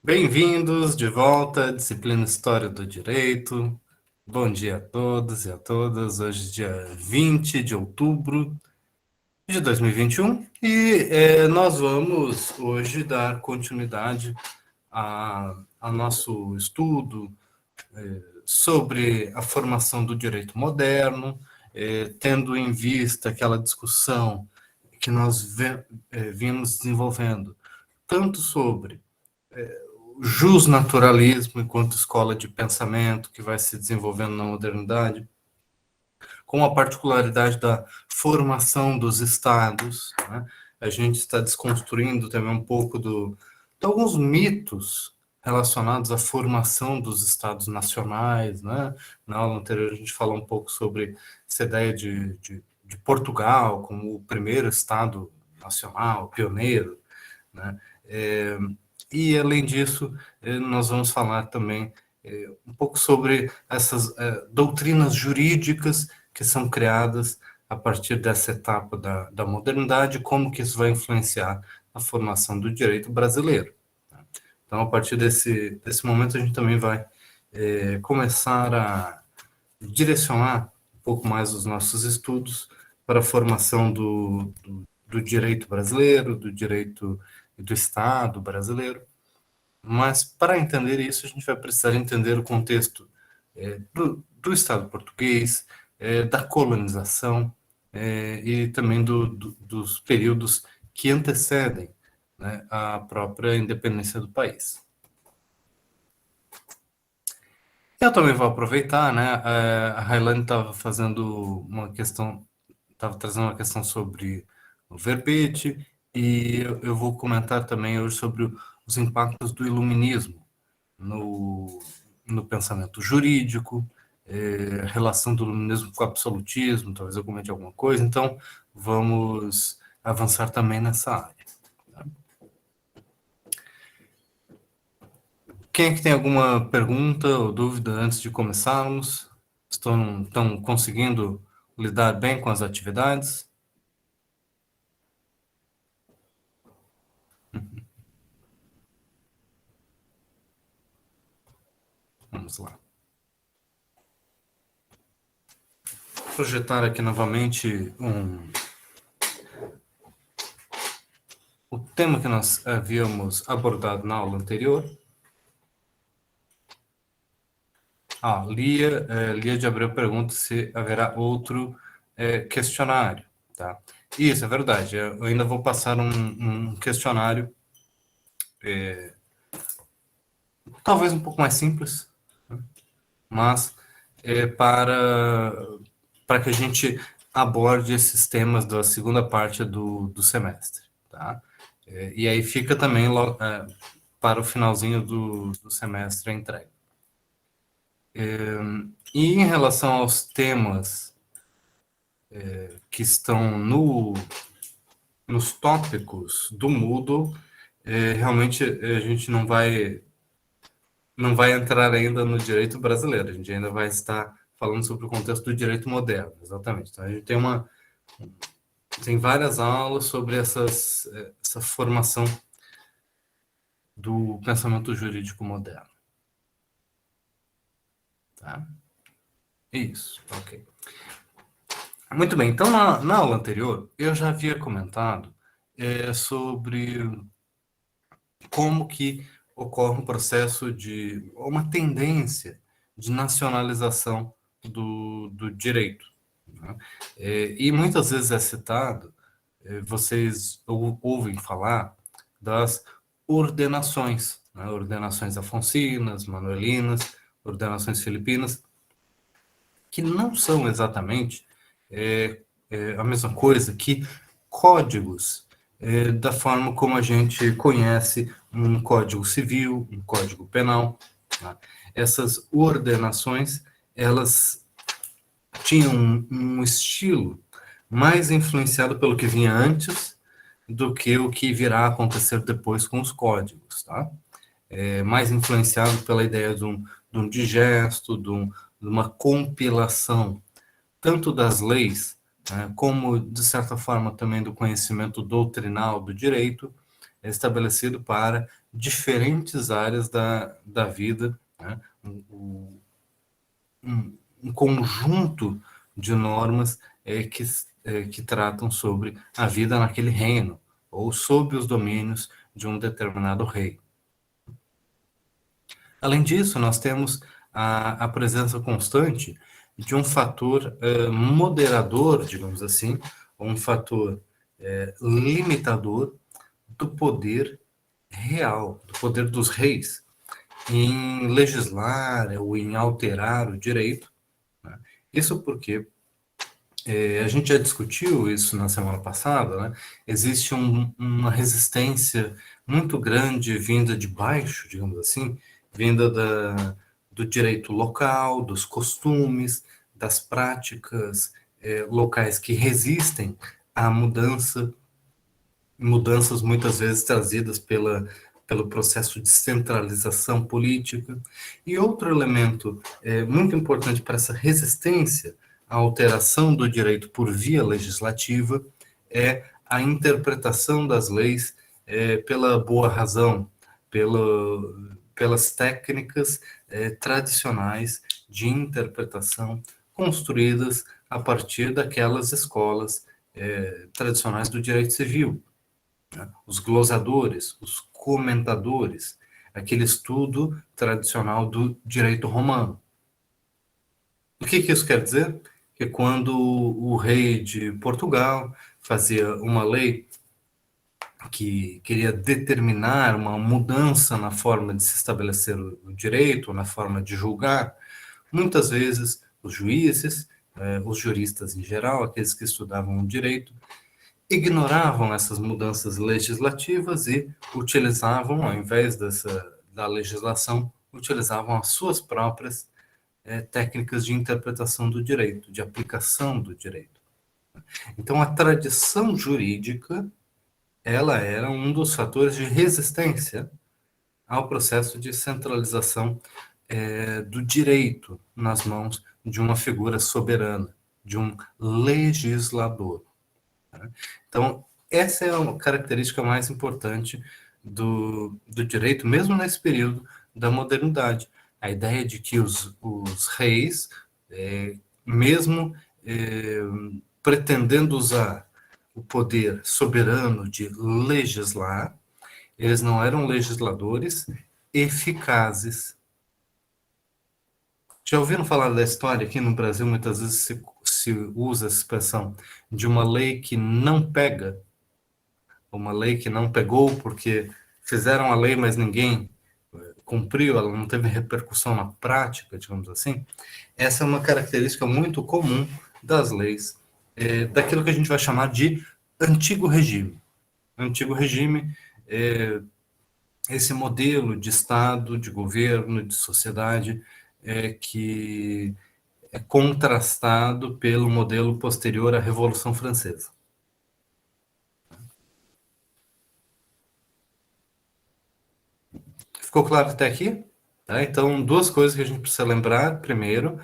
Bem-vindos de volta à disciplina História do Direito. Bom dia a todos e a todas. Hoje, dia 20 de outubro de 2021, e nós vamos hoje dar continuidade ao nosso estudo sobre a formação do direito moderno, tendo em vista aquela discussão que nós vimos desenvolvendo, tanto sobre o justnaturalismo enquanto escola de pensamento que vai se desenvolvendo na modernidade, com a particularidade da formação dos estados, né? A gente está desconstruindo também um pouco de alguns mitos relacionados à formação dos estados nacionais, né? Na aula anterior a gente falou um pouco sobre essa ideia de Portugal como o primeiro estado nacional, pioneiro, né? E, além disso, nós vamos falar também um pouco sobre essas doutrinas jurídicas que são criadas a partir dessa etapa da modernidade, como que isso vai influenciar a formação do direito brasileiro. Então, a partir desse momento, a gente também vai começar a direcionar um pouco mais os nossos estudos para a formação do direito brasileiro, do direito do Estado brasileiro. Mas, para entender isso, a gente vai precisar entender o contexto do Estado português, da colonização e também dos períodos que antecedem, né, a própria independência do país. Eu também vou aproveitar, né? A Railane estava fazendo uma questão, estava trazendo uma questão sobre o verbete, e eu vou comentar também hoje sobre os impactos do iluminismo no pensamento jurídico, relação do iluminismo com o absolutismo, talvez eu comente alguma coisa, então vamos avançar também nessa área. Quem é que tem alguma pergunta ou dúvida antes de começarmos? Estão conseguindo lidar bem com as atividades? Vamos lá. Vou projetar aqui novamente o tema que nós havíamos abordado na aula anterior. Lia de Abreu pergunta se haverá outro questionário. Tá? Isso, é verdade. Eu ainda vou passar um questionário, talvez um pouco mais simples, né? Mas para que a gente aborde esses temas da segunda parte do semestre. Tá? E aí fica também para o finalzinho do semestre a entrega. E em relação aos temas que estão nos tópicos do Moodle, realmente a gente não vai entrar ainda no direito brasileiro, a gente ainda vai estar falando sobre o contexto do direito moderno, exatamente. Então, a gente tem várias aulas sobre essa formação do pensamento jurídico moderno. Tá? Isso, ok. Muito bem, então na aula anterior eu já havia comentado sobre como que ocorre um processo uma tendência de nacionalização do direito, né? E muitas vezes é citado, vocês ouvem falar das ordenações, né? Ordenações afonsinas, manuelinas, ordenações filipinas, que não são exatamente a mesma coisa que códigos da forma como a gente conhece um código civil, um código penal. Tá? Essas ordenações, elas tinham um estilo mais influenciado pelo que vinha antes do que o que virá a acontecer depois com os códigos. Tá? Mais influenciado pela ideia de um digesto, de uma compilação, tanto das leis, como, de certa forma, também do conhecimento doutrinal do direito, é estabelecido para diferentes áreas da vida, né? Um conjunto de normas que tratam sobre a vida naquele reino, ou sob os domínios de um determinado rei. Além disso, nós temos a presença constante de um fator moderador, digamos assim, um fator limitador do poder real, do poder dos reis, em legislar ou em alterar o direito. Né? Isso porque a gente já discutiu isso na semana passada, né? Existe uma resistência muito grande vinda de baixo, digamos assim, vinda do direito local, dos costumes, das práticas locais que resistem à mudanças muitas vezes trazidas pelo processo de centralização política. E outro elemento muito importante para essa resistência à alteração do direito por via legislativa é a interpretação das leis pela boa razão, pelas técnicas tradicionais de interpretação construídas a partir daquelas escolas tradicionais do direito civil, né? Os glosadores, os comentadores, aquele estudo tradicional do direito romano. O que isso quer dizer? Que quando o rei de Portugal fazia uma lei que queria determinar uma mudança na forma de se estabelecer o direito, na forma de julgar, muitas vezes os juízes, os juristas em geral, aqueles que estudavam o direito, ignoravam essas mudanças legislativas e utilizavam, ao invés da legislação, utilizavam as suas próprias técnicas de interpretação do direito, de aplicação do direito. Então, a tradição jurídica, ela era um dos fatores de resistência ao processo de centralização do direito nas mãos de uma figura soberana, de um legislador. Então, essa é a característica mais importante do direito, mesmo nesse período da modernidade. A ideia de que os reis, mesmo pretendendo usar o poder soberano de legislar, eles não eram legisladores eficazes. Já ouviram falar da história aqui no Brasil? Muitas vezes se usa essa expressão de uma lei que não pega, uma lei que não pegou porque fizeram a lei, mas ninguém cumpriu, ela não teve repercussão na prática, digamos assim. Essa é uma característica muito comum das leis, daquilo que a gente vai chamar de antigo regime. Antigo regime é esse modelo de Estado, de governo, de sociedade, que é contrastado pelo modelo posterior à Revolução Francesa. Ficou claro até aqui? Tá? Então, duas coisas que a gente precisa lembrar. Primeiro,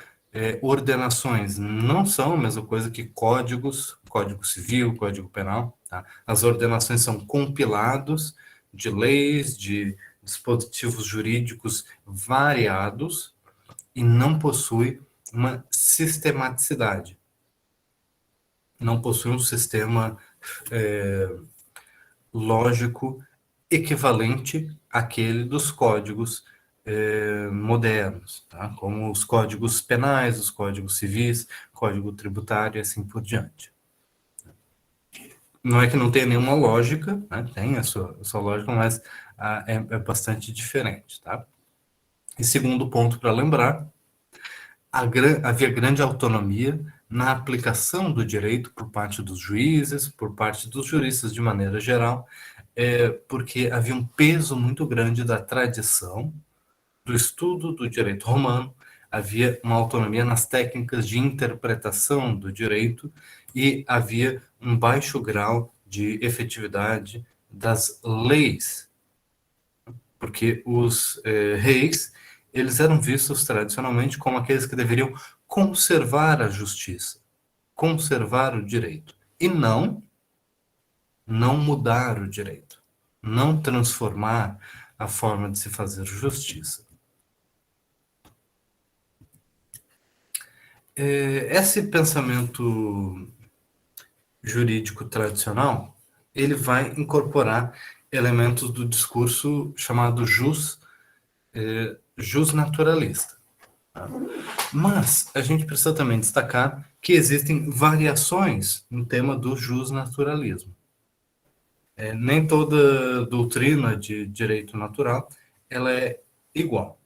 ordenações não são a mesma coisa que códigos, código civil, código penal. Tá? As ordenações são compilados de leis, de dispositivos jurídicos variados e não possui uma sistematicidade. Não possui um sistema lógico equivalente àquele dos códigos modernos, tá? Como os códigos penais, os códigos civis, código tributário e assim por diante. Não é que não tenha nenhuma lógica, né? Tem a sua lógica, mas é bastante diferente. Tá? E segundo ponto para lembrar, havia grande autonomia na aplicação do direito por parte dos juízes, por parte dos juristas de maneira geral, porque havia um peso muito grande da tradição, do estudo do direito romano, havia uma autonomia nas técnicas de interpretação do direito e havia um baixo grau de efetividade das leis, porque os reis, eles eram vistos tradicionalmente como aqueles que deveriam conservar a justiça, conservar o direito, e não mudar o direito. não transformar a forma de se fazer justiça. Esse pensamento jurídico tradicional, ele vai incorporar elementos do discurso chamado jus naturalista. Tá? Mas a gente precisa também destacar que existem variações no tema do jus naturalismo. Nem toda doutrina de direito natural ela é igual.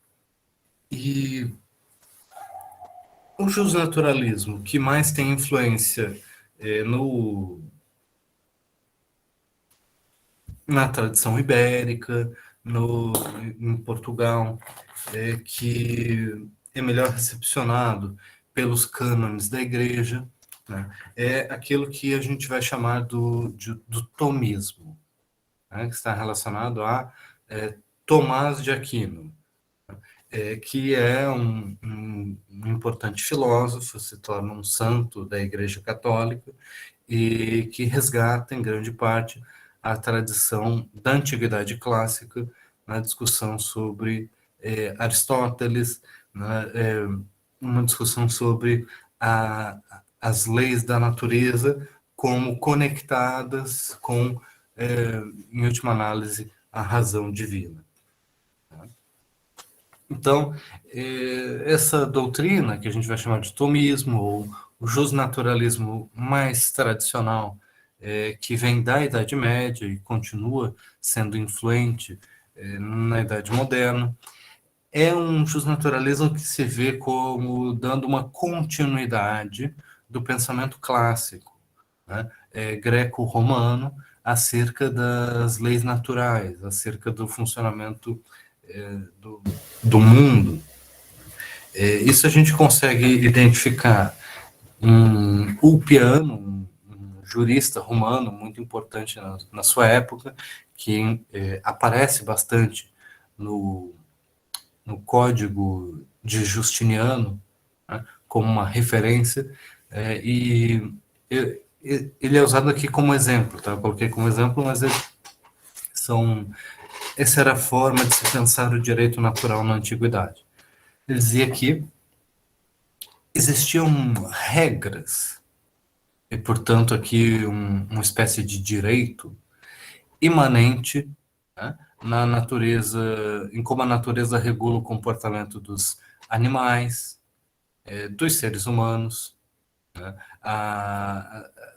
E o justnaturalismo que mais tem influência no, na tradição ibérica, em Portugal, que é melhor recepcionado pelos cânones da igreja, né? É aquilo que a gente vai chamar do tomismo, né? Que está relacionado a Tomás de Aquino, que é um importante filósofo, se torna um santo da Igreja Católica e que resgata, em grande parte, a tradição da antiguidade clássica na discussão sobre Aristóteles, né, uma discussão sobre as leis da natureza como conectadas com, em última análise, a razão divina. Então, essa doutrina, que a gente vai chamar de tomismo, ou o justnaturalismo mais tradicional, que vem da Idade Média e continua sendo influente na Idade Moderna, é um justnaturalismo que se vê como dando uma continuidade do pensamento clássico, né, greco-romano, acerca das leis naturais, acerca do funcionamento do mundo. Isso a gente consegue identificar em Ulpiano, um jurista romano muito importante na sua época, que aparece bastante no Código de Justiniano, né, como uma referência, e ele é usado aqui como exemplo, tá? Eu coloquei como exemplo, mas essa era a forma de se pensar o direito natural na antiguidade. Ele dizia que existiam regras, e portanto aqui uma espécie de direito imanente, né, na natureza, em como a natureza regula o comportamento dos animais, dos seres humanos, né,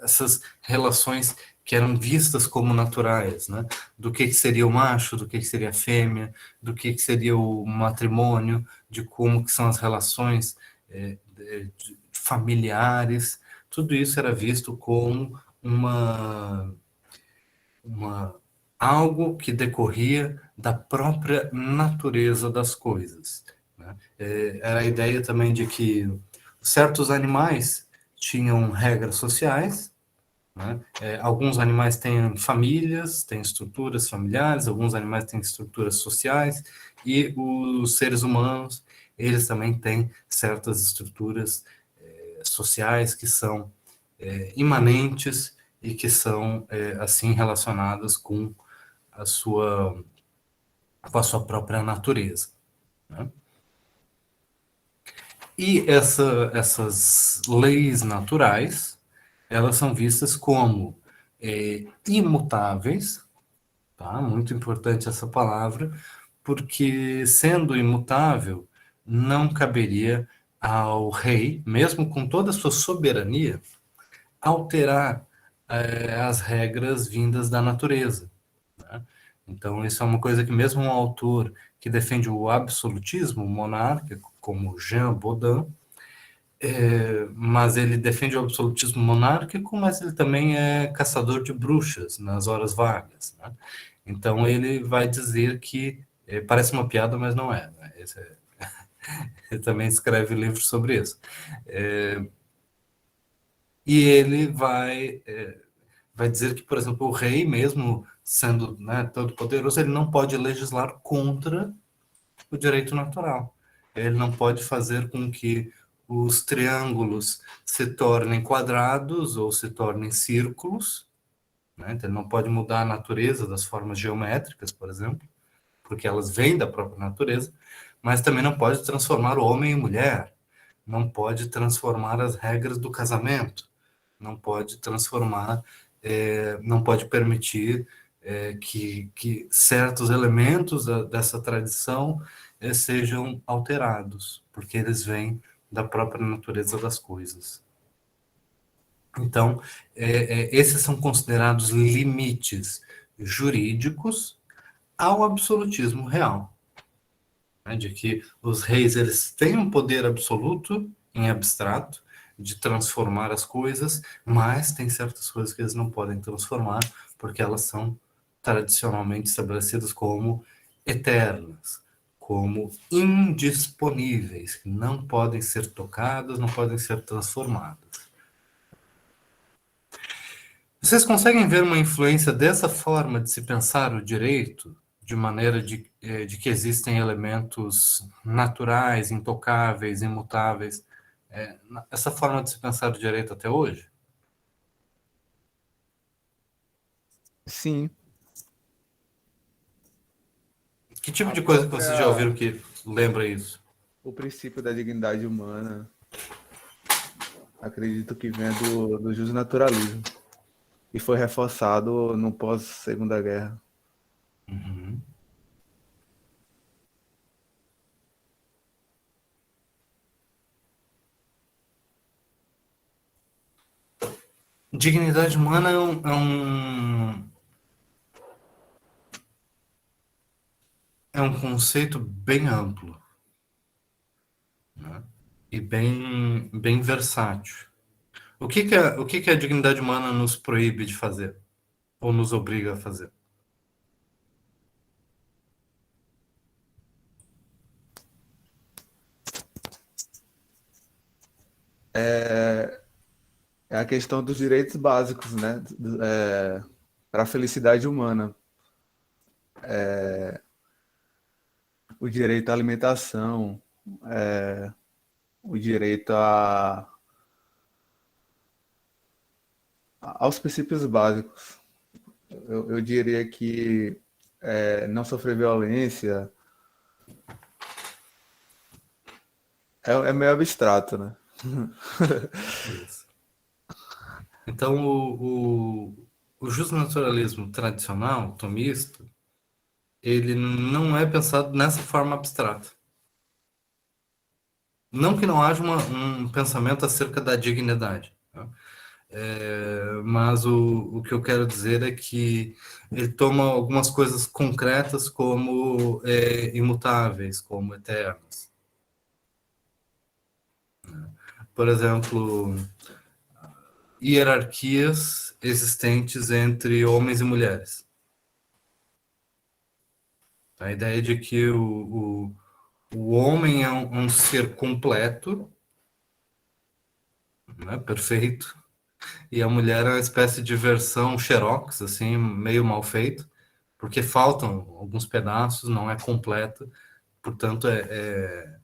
essas relações que eram vistas como naturais, né, do que seria o macho, do que seria a fêmea, do que seria o matrimônio, de como que são as relações familiares, tudo isso era visto como algo que decorria da própria natureza das coisas, né? Era a ideia também de que certos animais tinham regras sociais, né? Alguns animais têm famílias, têm estruturas familiares, alguns animais têm estruturas sociais, e os seres humanos, eles também têm certas estruturas sociais que são imanentes e que são, assim, relacionadas com a sua própria natureza, né? E essas leis naturais, elas são vistas como imutáveis, tá? Muito importante essa palavra, porque sendo imutável, não caberia ao rei, mesmo com toda a sua soberania, alterar as regras vindas da natureza, né? Então, isso é uma coisa que mesmo um autor que defende o absolutismo monárquico, como Jean Bodin, mas ele defende o absolutismo monárquico, mas ele também é caçador de bruxas nas horas vagas, né? Então, ele vai dizer que, parece uma piada, mas não é, né? Ele também escreve livros sobre isso. E ele vai dizer que, por exemplo, o rei, mesmo sendo, né, todo poderoso, ele não pode legislar contra o direito natural. Ele não pode fazer com que os triângulos se tornem quadrados ou se tornem círculos, né? Então, ele não pode mudar a natureza das formas geométricas, por exemplo, porque elas vêm da própria natureza, mas também não pode transformar o homem em mulher, não pode transformar as regras do casamento, não pode transformar, não pode permitir que certos elementos dessa tradição sejam alterados, porque eles vêm da própria natureza das coisas. Então, esses são considerados limites jurídicos ao absolutismo real, né, de que os reis eles têm um poder absoluto em abstrato de transformar as coisas, mas tem certas coisas que eles não podem transformar porque elas são tradicionalmente estabelecidas como eternas, como indisponíveis, que não podem ser tocadas, não podem ser transformadas. Vocês conseguem ver uma influência dessa forma de se pensar o direito, de maneira de que existem elementos naturais, intocáveis, imutáveis, essa forma de se pensar o direito até hoje? Sim, Que tipo a de coisa que vocês já própria, ouviram que lembra isso? o princípio da dignidade humana, acredito que vem do justnaturalismo e foi reforçado no pós-Segunda Guerra. Uhum. Dignidade humana é um conceito bem amplo, né? E bem versátil. O que que a dignidade humana nos proíbe de fazer? Ou nos obriga a fazer? É a questão dos direitos básicos, né? Para a felicidade humana. O direito à alimentação, o direito aos princípios básicos. Eu diria que não sofrer violência é meio abstrato, né? Isso. Então, o justnaturalismo tradicional, tomista, ele não é pensado nessa forma abstrata. Não que não haja um pensamento acerca da dignidade, tá? Mas o que eu quero dizer é que ele toma algumas coisas concretas como imutáveis, como eternas. Por exemplo, hierarquias existentes entre homens e mulheres. A ideia de que o homem é um ser completo, né, perfeito, e a mulher é uma espécie de versão xerox, assim, meio mal feito, porque faltam alguns pedaços, não é completa, portanto é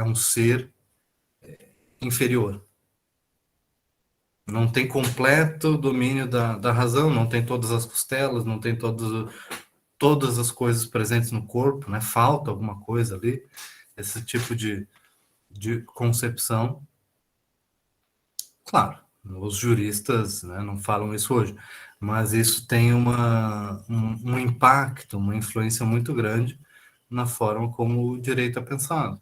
um ser inferior. Não tem completo domínio da razão, não tem todas as costelas, não tem todas as coisas presentes no corpo, né? Falta alguma coisa ali, esse tipo de concepção. Claro, os juristas, né, não falam isso hoje, mas isso tem um impacto, uma influência muito grande na forma como o direito é pensado.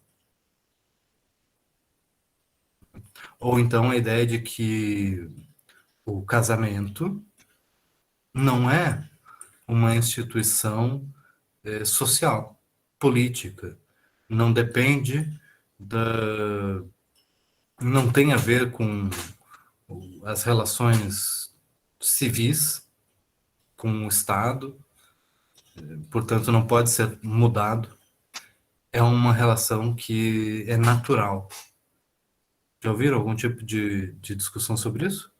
Ou então a ideia de que o casamento não é uma instituição social, política, não depende da, não tem a ver com as relações civis com o Estado, portanto não pode ser mudado. É uma relação que é natural. Já ouviram algum tipo de discussão sobre isso?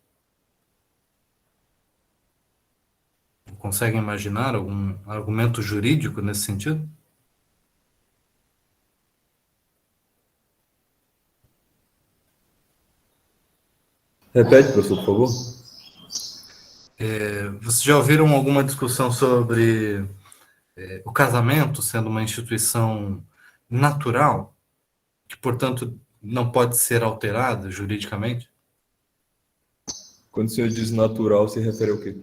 Conseguem imaginar algum argumento jurídico nesse sentido? Repete, professor, por favor. Vocês já ouviram alguma discussão sobre o casamento sendo uma instituição natural, que, portanto, não pode ser alterada juridicamente? Quando o senhor diz natural, se refere ao quê?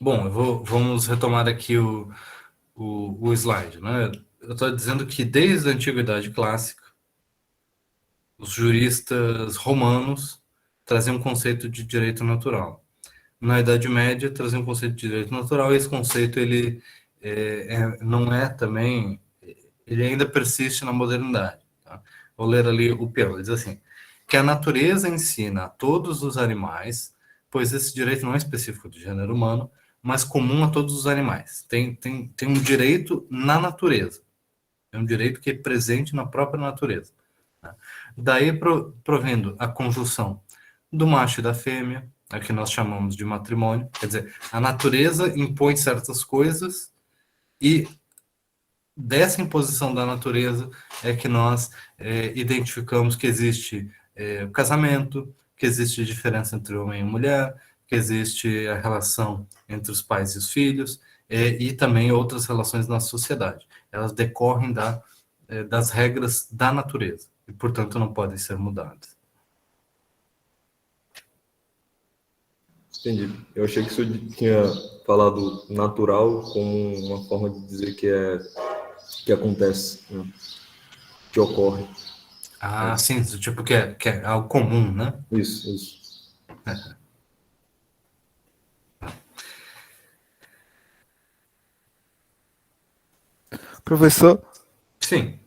Bom, vamos retomar aqui o slide, né? Eu estou dizendo que desde a Antiguidade Clássica, os juristas romanos traziam um conceito de direito natural. Na Idade Média, traziam um conceito de direito natural, e esse conceito ele não é também, ele ainda persiste na modernidade. Tá? Vou ler ali o Peano, ele diz assim, que a natureza ensina a todos os animais, pois esse direito não é específico do gênero humano, mas comum a todos os animais. Tem um direito na natureza, é um direito que é presente na própria natureza. Tá? Daí provendo a conjunção do macho e da fêmea, a que nós chamamos de matrimônio, quer dizer, a natureza impõe certas coisas e dessa imposição da natureza é que nós identificamos que existe o casamento, que existe diferença entre homem e mulher, que existe a relação entre os pais e os filhos, e também outras relações na sociedade. Elas decorrem das regras da natureza e, portanto, não podem ser mudadas. Entendi. Eu achei que o senhor tinha falado natural como uma forma de dizer que acontece, né? Que ocorre. Ah, sim, tipo que é algo comum, né? Isso. Professor, Sim.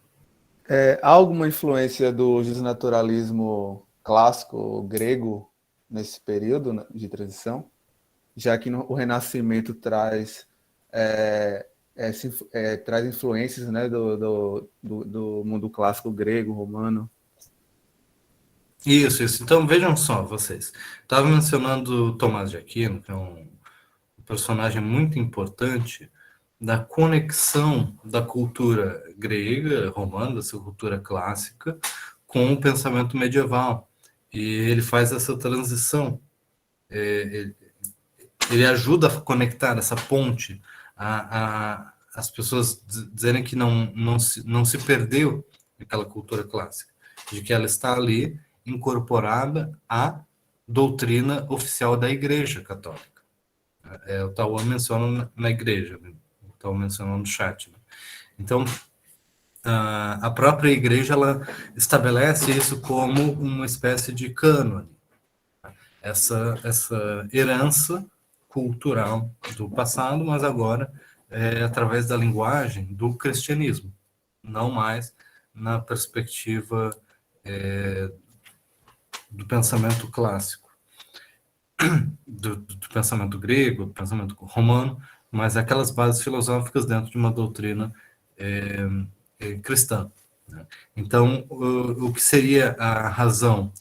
há alguma influência do justnaturalismo clássico grego nesse período, né, de transição? Já que o Renascimento traz, traz influências, né, do mundo clássico grego, romano. Isso. Então, vejam só, vocês. Estava mencionando Tomás de Aquino, que é um personagem muito importante da conexão da cultura grega, romana, da sua cultura clássica, com o pensamento medieval. E ele faz essa transição. Ele ajuda a conectar essa ponte, as pessoas dizerem que não se perdeu aquela cultura clássica, de que ela está ali incorporada à doutrina oficial da Igreja Católica. O Tauan menciona na igreja, o Tauan menciona no chat. Né? Então, a própria igreja ela estabelece isso como uma espécie de cânone, essa herança cultural do passado, mas agora através da linguagem do cristianismo, não mais na perspectiva do pensamento clássico, do pensamento grego, do pensamento romano, mas aquelas bases filosóficas dentro de uma doutrina cristã. Né? Então, o que seria a razão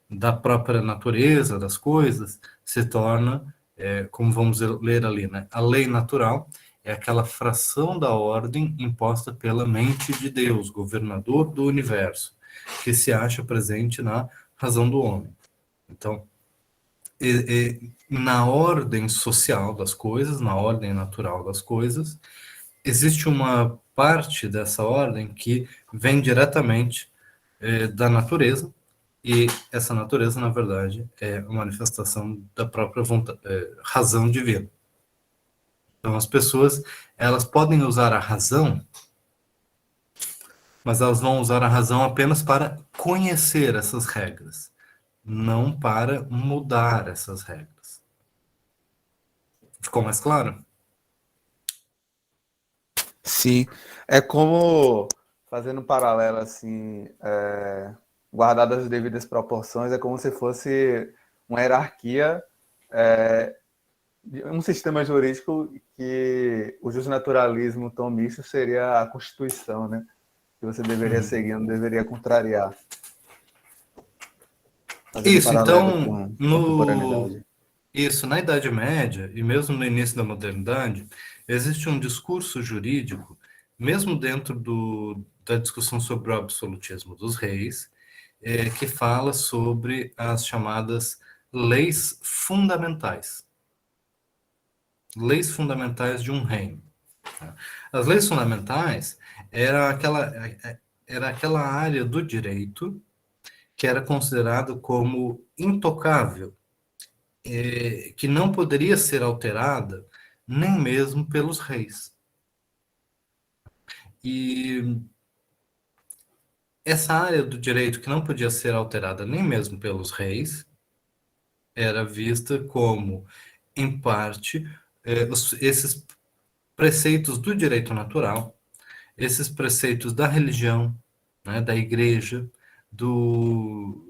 da própria natureza das coisas se torna, como vamos ler ali, né? A lei natural é aquela fração da ordem imposta pela mente de Deus, governador do universo, que se acha presente na razão do homem. Então, na ordem social das coisas, na ordem natural das coisas, existe uma parte dessa ordem que vem diretamente da natureza, e essa natureza, na verdade, é a manifestação da própria vontade, razão divina. Então, as pessoas, elas podem usar a razão, mas elas vão usar a razão apenas para conhecer essas regras, não para mudar essas regras. Ficou mais claro? Sim, é como, fazendo um paralelo assim, guardadas as devidas proporções, é como se fosse uma hierarquia, um sistema jurídico que o justnaturalismo tomista seria a Constituição, né? Que você deveria seguir, não deveria contrariar. Fazendo um Isso, paralelo então, com a contemporaneidade. na Idade Média e mesmo no início da modernidade, existe um discurso jurídico, mesmo dentro da discussão sobre o absolutismo dos reis, que fala sobre as chamadas leis fundamentais. Leis fundamentais de um reino. As leis fundamentais era aquela área do direito que era considerado como intocável, que não poderia ser alterada nem mesmo pelos reis. E essa área do direito que não podia ser alterada nem mesmo pelos reis era vista como, em parte, esses preceitos do direito natural, esses preceitos da religião, né, da igreja, do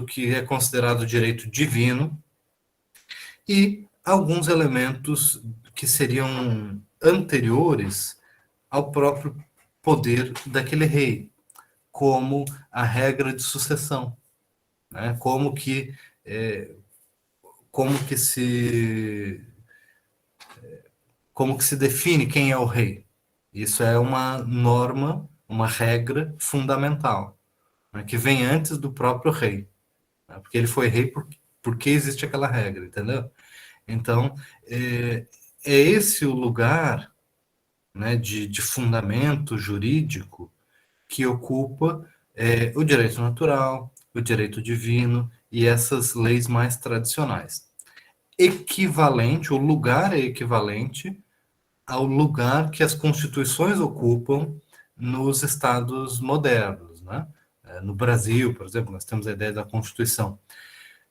que é considerado direito divino, e alguns elementos que seriam anteriores ao próprio poder daquele rei, como a regra de sucessão, né? Como que se como que se define quem é o rei. Isso é uma norma, uma regra fundamental, né, que vem antes do próprio rei, né, porque ele foi rei porque existe aquela regra, entendeu? Então, é esse o lugar, né, de fundamento jurídico que ocupa o direito natural, o direito divino e essas leis mais tradicionais. Equivalente, o lugar é equivalente ao lugar que as constituições ocupam nos estados modernos, né? No Brasil, por exemplo, nós temos a ideia da Constituição.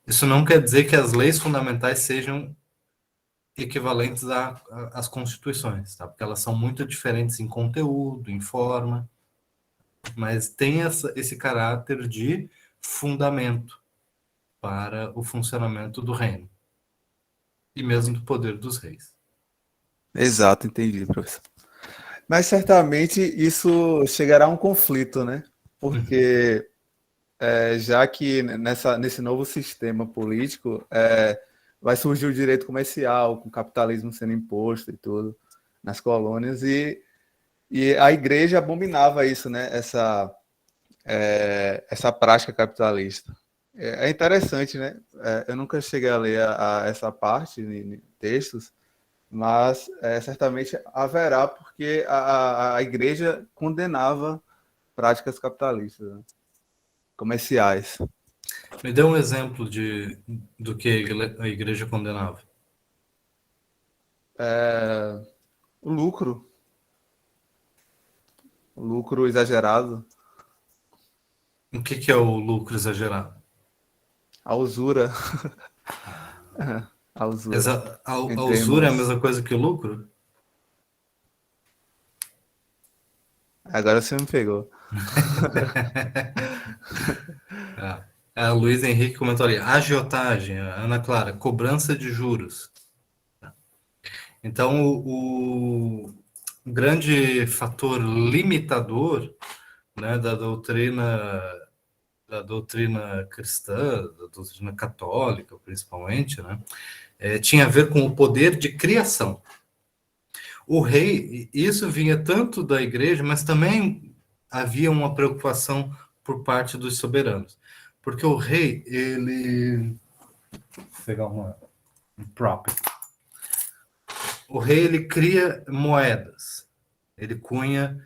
Isso não quer dizer que as leis fundamentais sejam equivalentes às constituições, tá? Porque elas são muito diferentes em conteúdo, em forma, mas tem esse caráter de fundamento para o funcionamento do reino e mesmo do poder dos reis. Exato, entendi, professor. Mas certamente isso chegará a um conflito, né? Porque já que nesse novo sistema político vai surgir o direito comercial, com o capitalismo sendo imposto e tudo nas colônias, e a igreja abominava isso, né? Essa prática capitalista. É interessante, né? Eu nunca cheguei a ler essa parte em textos, mas certamente haverá, porque a igreja condenava práticas capitalistas, né? Comerciais. Me dê um exemplo do que a igreja condenava. O lucro exagerado, O que é o lucro exagerado? a usura, a usura, A em usura é a termos... mesma coisa que o lucro? Agora você me pegou. A Luiz Henrique comentou ali, agiotagem, a Ana Clara, cobrança de juros. Então, o grande fator limitador, né, da doutrina cristã, da doutrina católica, principalmente, né, tinha a ver com o poder de criação. O rei, isso vinha tanto da igreja, mas também havia uma preocupação por parte dos soberanos. Porque o rei, ele... Vou pegar um prop. O rei, ele cria moedas. Ele cunha,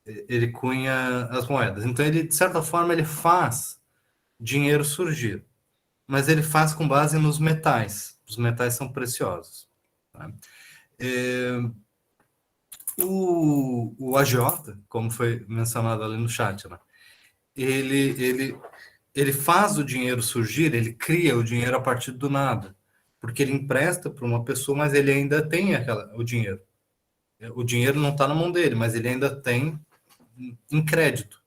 ele cunha as moedas. Então, ele, de certa forma, ele faz dinheiro surgir. Mas ele faz com base nos metais. Os metais são preciosos. Tá? O agiota, como foi mencionado ali no chat, né? ele faz o dinheiro surgir, ele cria o dinheiro a partir do nada, porque ele empresta para uma pessoa, mas ele ainda tem o dinheiro. O dinheiro não está na mão dele, mas ele ainda tem em crédito.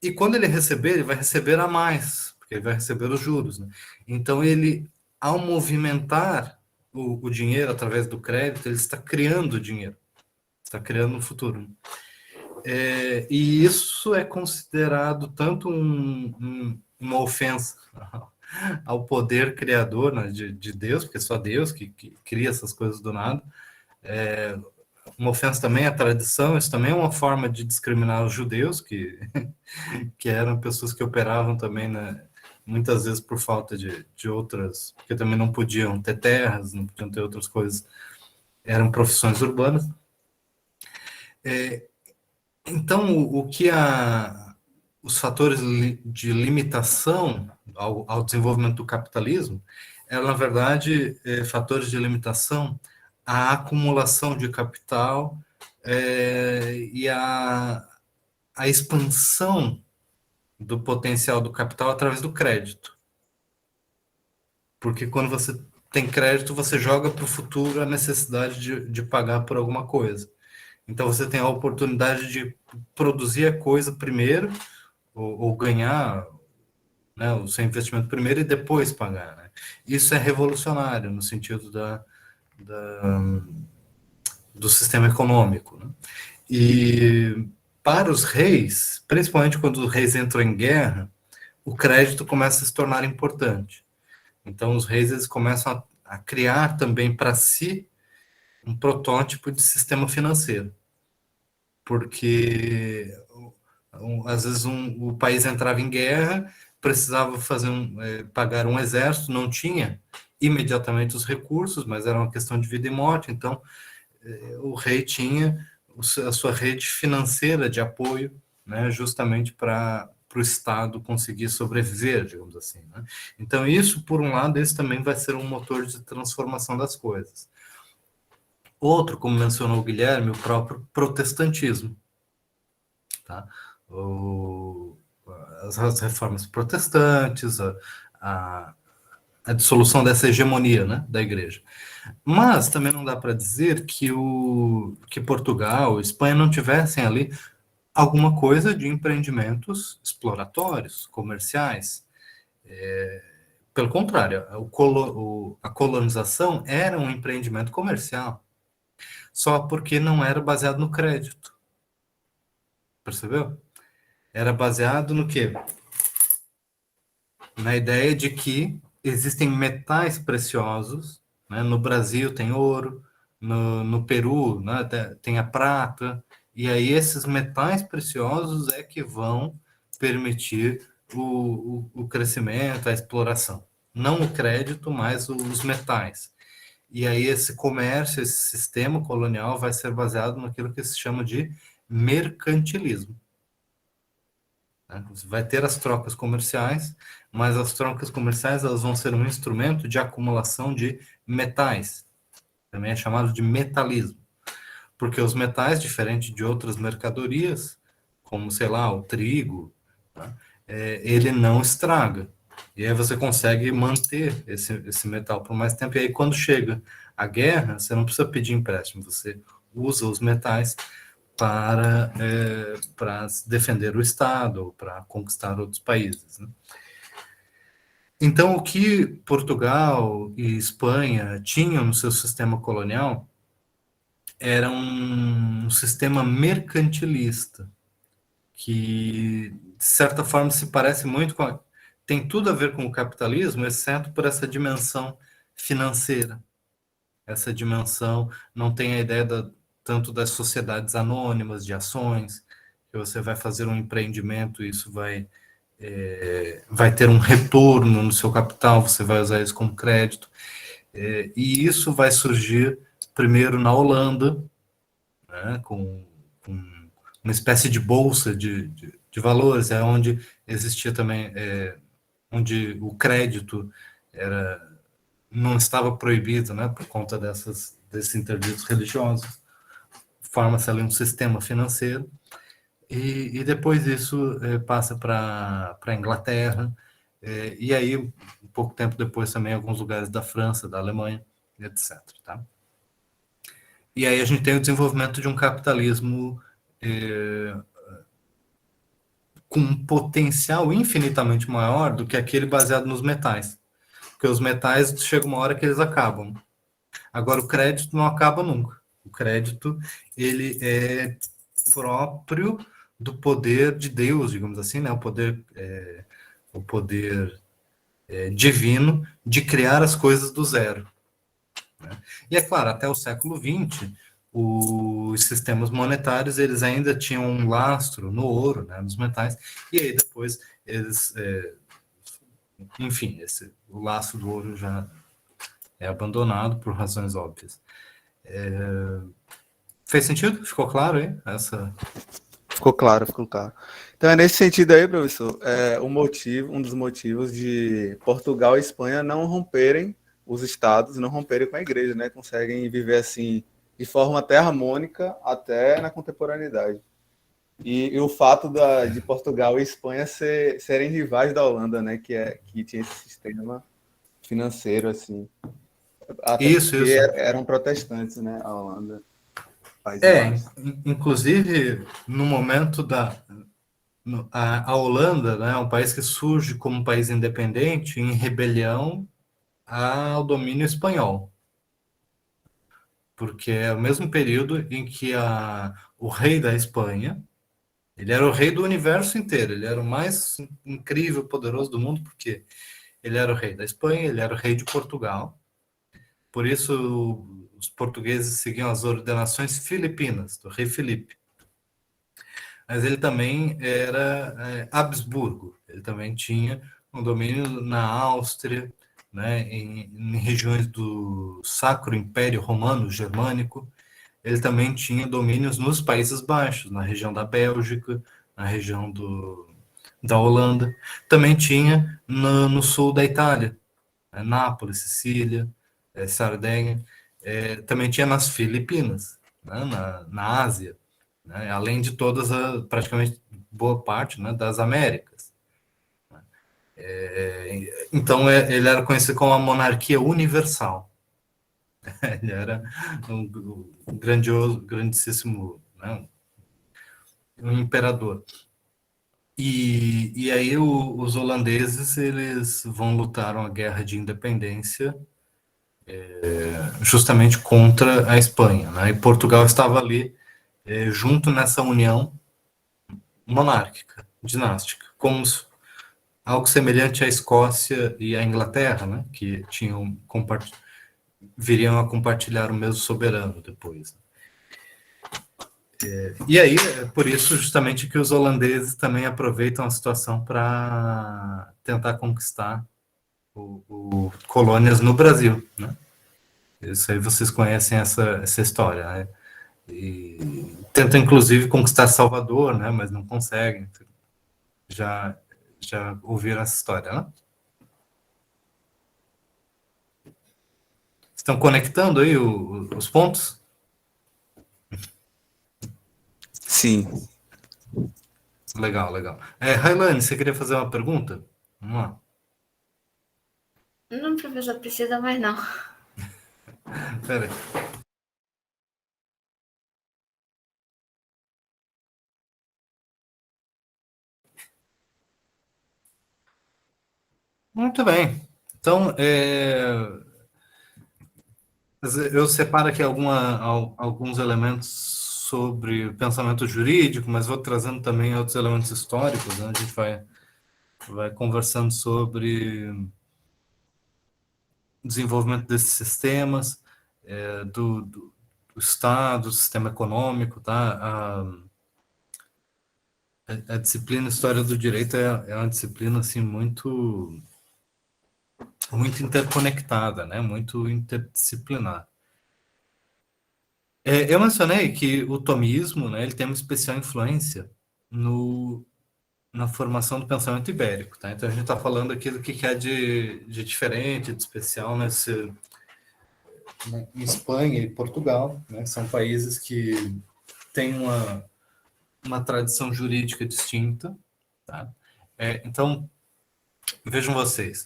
E quando ele receber, ele vai receber a mais, porque ele vai receber os juros, né? Então, ele, ao movimentar o dinheiro através do crédito, ele está criando dinheiro, está criando um futuro. E isso é considerado tanto uma ofensa ao poder criador, né, de Deus, porque é só Deus que cria essas coisas do nada, uma ofensa também à tradição, isso também é uma forma de discriminar os judeus, que eram pessoas que operavam também, né, muitas vezes por falta de outras, porque também não podiam ter terras, não podiam ter outras coisas, eram profissões urbanas. Então, o que os fatores de limitação ao desenvolvimento do capitalismo eram, na verdade, fatores de limitação à acumulação de capital e à expansão do potencial do capital através do crédito. Porque quando você tem crédito, você joga para o futuro a necessidade de pagar por alguma coisa. Então, você tem a oportunidade de produzir a coisa primeiro, ou ganhar, né, o seu investimento primeiro e depois pagar. Né? Isso é revolucionário no sentido do sistema econômico. Né? E para os reis, principalmente quando os reis entram em guerra, o crédito começa a se tornar importante. Então, os reis eles começam a criar também para si um protótipo de sistema financeiro. Porque às vezes o país entrava em guerra, precisava pagar um exército, não tinha imediatamente os recursos, mas era uma questão de vida e morte, então o rei tinha a sua rede financeira de apoio, né, justamente para o Estado conseguir sobreviver, digamos assim. Né? Então isso, por um lado, esse também vai ser um motor de transformação das coisas. Outro, como mencionou o Guilherme, o próprio protestantismo. Tá? As reformas protestantes, a dissolução dessa hegemonia, né, da igreja. Mas também não dá para dizer que Portugal, Espanha não tivessem ali alguma coisa de empreendimentos exploratórios, comerciais. Pelo contrário, a colonização era um empreendimento comercial, só porque não era baseado no crédito. Percebeu? Era baseado no quê? Na ideia de que existem metais preciosos, né? No Brasil tem ouro, no Peru, né, tem a prata, e aí esses metais preciosos é que vão permitir o crescimento, a exploração. Não o crédito, mas os metais. E aí esse comércio, esse sistema colonial vai ser baseado naquilo que se chama de mercantilismo. Você vai ter as trocas comerciais, mas as trocas comerciais elas vão ser um instrumento de acumulação de metais. Também é chamado de metalismo. Porque os metais, diferente de outras mercadorias, como, sei lá, o trigo, tá? Ele não estraga. E aí você consegue manter esse metal por mais tempo. E aí quando chega a guerra, você não precisa pedir empréstimo, você usa os metais para defender o Estado, para conquistar outros países. Né? Então, o que Portugal e Espanha tinham no seu sistema colonial era um sistema mercantilista, que, de certa forma, se parece muito com tem tudo a ver com o capitalismo, exceto por essa dimensão financeira. Essa dimensão não tem a ideia tanto das sociedades anônimas, de ações, que você vai fazer um empreendimento, isso vai ter um retorno no seu capital, você vai usar isso como crédito. E isso vai surgir primeiro na Holanda, né, com uma espécie de bolsa de valores, onde existia também, onde o crédito não estava proibido, né, por conta desses interditos religiosos. Forma-se ali um sistema financeiro, e depois isso passa para a Inglaterra, e aí, um pouco tempo depois também, alguns lugares da França, da Alemanha, etc. Tá? E aí a gente tem o desenvolvimento de um capitalismo com um potencial infinitamente maior do que aquele baseado nos metais. Porque os metais, chega uma hora que eles acabam. Agora, o crédito não acaba nunca. O crédito, ele é próprio do poder de Deus, digamos assim, né? O poder divino de criar as coisas do zero. Né? E é claro, até o século XX, os sistemas monetários eles ainda tinham um lastro no ouro, né, nos metais, e aí depois eles, enfim, o lastro do ouro já é abandonado por razões óbvias. Fez sentido? Ficou claro aí? Ficou claro, ficou claro. Então é nesse sentido aí, professor, um dos motivos de Portugal e Espanha não romperem os estados, não romperem com a igreja, né? Conseguem viver assim de forma até harmônica até na contemporaneidade. E o fato de Portugal e Espanha serem rivais da Holanda, né? Que tinha esse sistema financeiro assim, até Isso, porque isso. eram protestantes, né? A Holanda, Países Baixos. Inclusive, no momento a Holanda, né, é um país que surge como um país independente em rebelião ao domínio espanhol, porque é o mesmo período em que o rei da Espanha, ele era o rei do universo inteiro, ele era o mais incrível, poderoso do mundo, porque ele era o rei da Espanha, ele era o rei de Portugal, por isso os portugueses seguiam as ordenações filipinas, do rei Filipe. Mas ele também era Habsburgo, ele também tinha um domínio na Áustria, né, em regiões do Sacro Império Romano Germânico. Ele também tinha domínios nos Países Baixos, na região da Bélgica, na região da Holanda. Também tinha no sul da Itália, Nápoles, Sicília, Sardenha. Também tinha nas Filipinas, né, na Ásia, né, além de todas, praticamente boa parte, né, das Américas. Então, ele era conhecido como a monarquia universal. Ele era um grandioso, grandíssimo, né, um imperador. E aí os holandeses eles vão lutar uma guerra de independência justamente contra a Espanha, né? E Portugal estava ali junto nessa união monárquica, dinástica, como algo semelhante à Escócia e à Inglaterra, né? Que viriam a compartilhar o mesmo soberano depois. E aí, é por isso justamente que os holandeses também aproveitam a situação para tentar conquistar colônias no Brasil, né? Isso aí vocês conhecem essa história, né? E tentam inclusive conquistar Salvador, né? Mas não conseguem. Já ouviram essa história, né? Estão conectando aí os pontos? Sim. Legal, legal. Railane, você queria fazer uma pergunta? Vamos lá. Não, professor, precisa mais não. Pera aí. Muito bem. Então, eu separo aqui alguns elementos sobre o pensamento jurídico, mas vou trazendo também outros elementos históricos, né? A gente vai conversando sobre o desenvolvimento desses sistemas, do Estado, do sistema econômico, tá? A disciplina História do Direito é uma disciplina assim muito interconectada, né? Muito interdisciplinar. Eu mencionei que o tomismo, né, ele tem uma especial influência na formação do pensamento ibérico, tá? Então a gente está falando aqui do que é de diferente, de especial nesse, né, em Espanha e Portugal, né? São países que têm uma tradição jurídica distinta, tá? Então vejam vocês,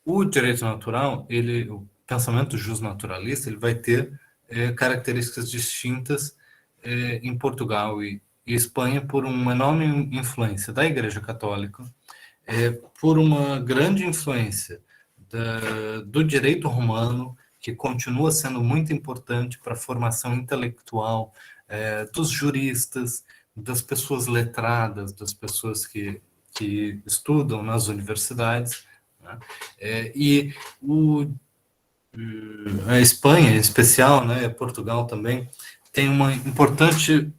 o direito natural, o pensamento justnaturalista, ele vai ter características distintas em Portugal e Espanha por uma enorme influência da Igreja Católica, por uma grande influência do direito romano, que continua sendo muito importante para a formação intelectual dos juristas, das pessoas letradas, das pessoas que estudam nas universidades, né? E a Espanha, em especial, né, Portugal também, tem uma importante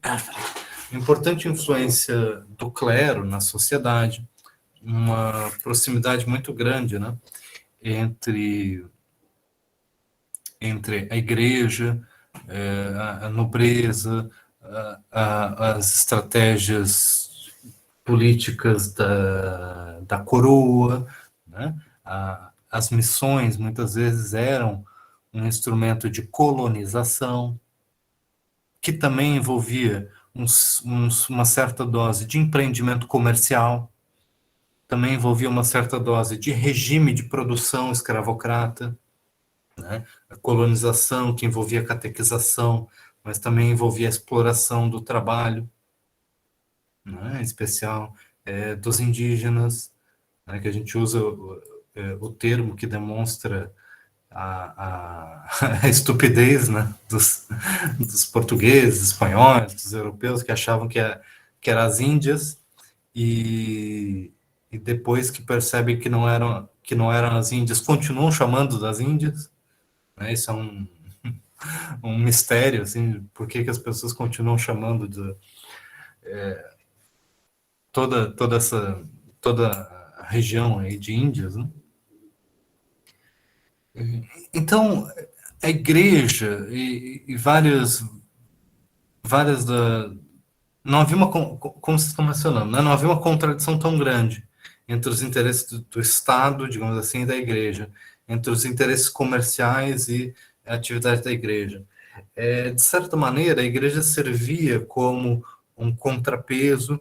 influência do clero na sociedade, uma proximidade muito grande, né, entre a igreja, a nobreza, as estratégias políticas da coroa, né? As missões muitas vezes eram um instrumento de colonização, que também envolvia uma certa dose de empreendimento comercial, também envolvia uma certa dose de regime de produção escravocrata, né? A colonização, que envolvia a catequização, mas também envolvia a exploração do trabalho, né? Em especial dos indígenas, né? Que a gente usa o termo que demonstra a estupidez, né? dos portugueses, espanhóis, dos europeus, que achavam que eram as Índias, e depois que percebem que não eram as Índias, continuam chamando das Índias, né? Isso é um mistério, assim, por que as pessoas continuam chamando de toda a região aí de Índias, né? Então, a igreja e várias não havia como vocês estão mencionando, né? Não havia uma contradição tão grande entre os interesses do Estado, digamos assim, e da igreja, entre os interesses comerciais e a atividade da igreja. De certa maneira, a igreja servia como um contrapeso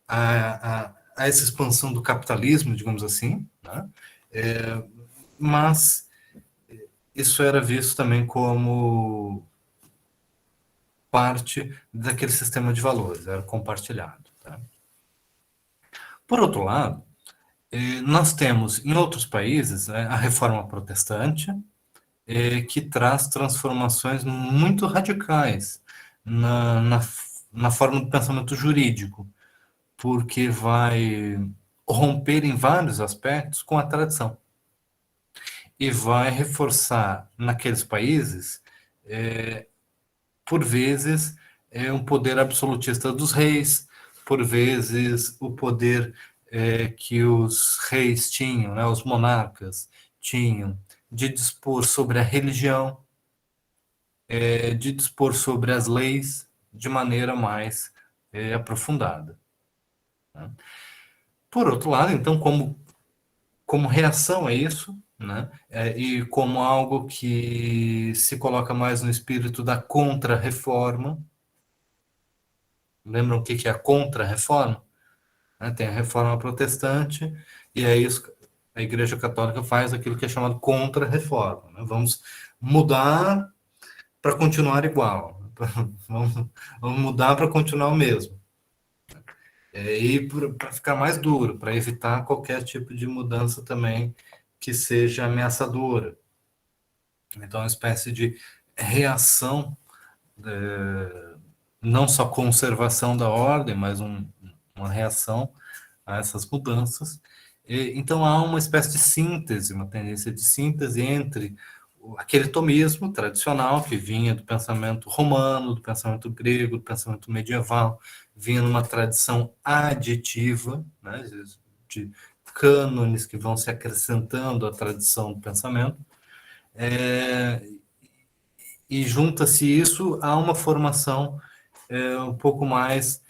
a essa expansão do capitalismo, digamos assim, né? Mas isso era visto também como parte daquele sistema de valores, era compartilhado. Tá? Por outro lado, nós temos em outros países, né, a reforma protestante, que traz transformações muito radicais na forma do pensamento jurídico, porque vai romper em vários aspectos com a tradição e vai reforçar naqueles países, por vezes, um poder absolutista dos reis, por vezes o poder que os reis tinham, né, os monarcas tinham, de dispor sobre a religião, de dispor sobre as leis de maneira mais aprofundada. Né? Por outro lado, então, como reação a isso, né, e como algo que se coloca mais no espírito da contra-reforma, lembram o que é a contra-reforma? Tem a reforma protestante, e é isso, a Igreja Católica faz aquilo que é chamado contra-reforma. Né? Vamos mudar para continuar igual. Vamos mudar para continuar o mesmo. E para ficar mais duro, para evitar qualquer tipo de mudança também que seja ameaçadora. Então, uma espécie de reação, não só conservação da ordem, mas uma reação a essas mudanças. Então, há uma espécie de síntese, uma tendência de síntese entre aquele tomismo tradicional que vinha do pensamento romano, do pensamento grego, do pensamento medieval, vinha numa tradição aditiva, né, de cânones que vão se acrescentando à tradição do pensamento, e junta-se isso a uma formação um pouco mais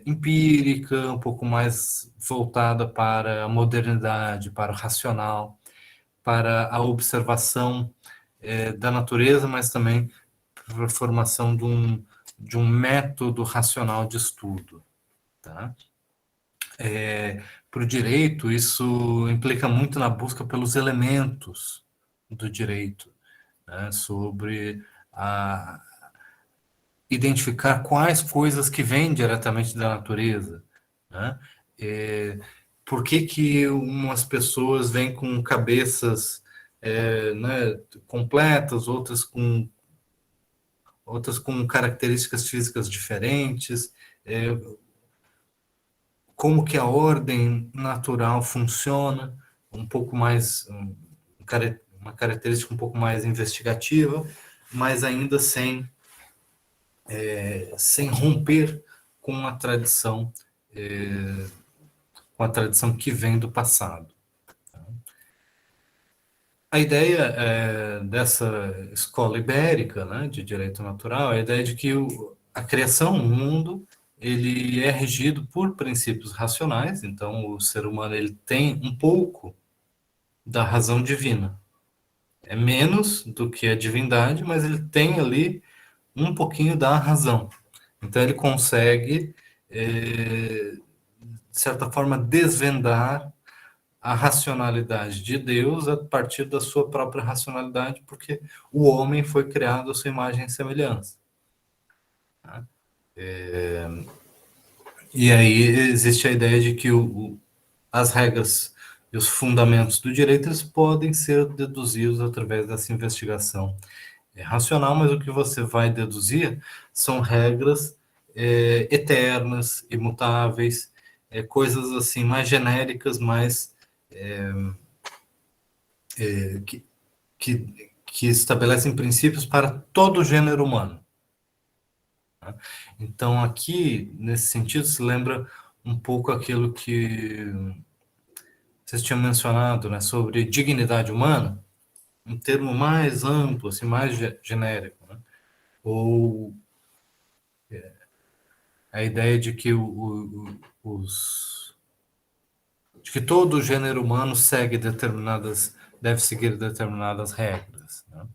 empírica, um pouco mais voltada para a modernidade, para o racional, para a observação da natureza, mas também para a formação de um método racional de estudo. Tá? Para o direito, isso implica muito na busca pelos elementos do direito, né? Sobre identificar quais coisas que vêm diretamente da natureza, né? Por que umas pessoas vêm com cabeças né, completas, outras com características físicas diferentes, como que a ordem natural funciona, um pouco mais, uma característica um pouco mais investigativa, mas ainda sem sem romper com a tradição, que vem do passado. A ideia dessa escola ibérica, né, de direito natural, é a ideia de que a criação, o mundo, ele é regido por princípios racionais. Então o ser humano ele tem um pouco da razão divina. É menos do que a divindade, mas ele tem ali um pouquinho da razão. Então ele consegue, de certa forma, desvendar a racionalidade de Deus a partir da sua própria racionalidade, porque o homem foi criado à sua imagem e semelhança. E aí existe a ideia de que as regras e os fundamentos do direito eles podem ser deduzidos através dessa investigação racional, mas o que você vai deduzir são regras eternas, imutáveis, coisas assim mais genéricas, mais que, que estabelecem princípios para todo o gênero humano. Então, aqui, nesse sentido, se lembra um pouco aquilo que vocês tinham mencionado, né, sobre dignidade humana, um termo mais amplo, assim, mais genérico, né? Ou a ideia de que de que todo o gênero humano deve seguir determinadas regras, né?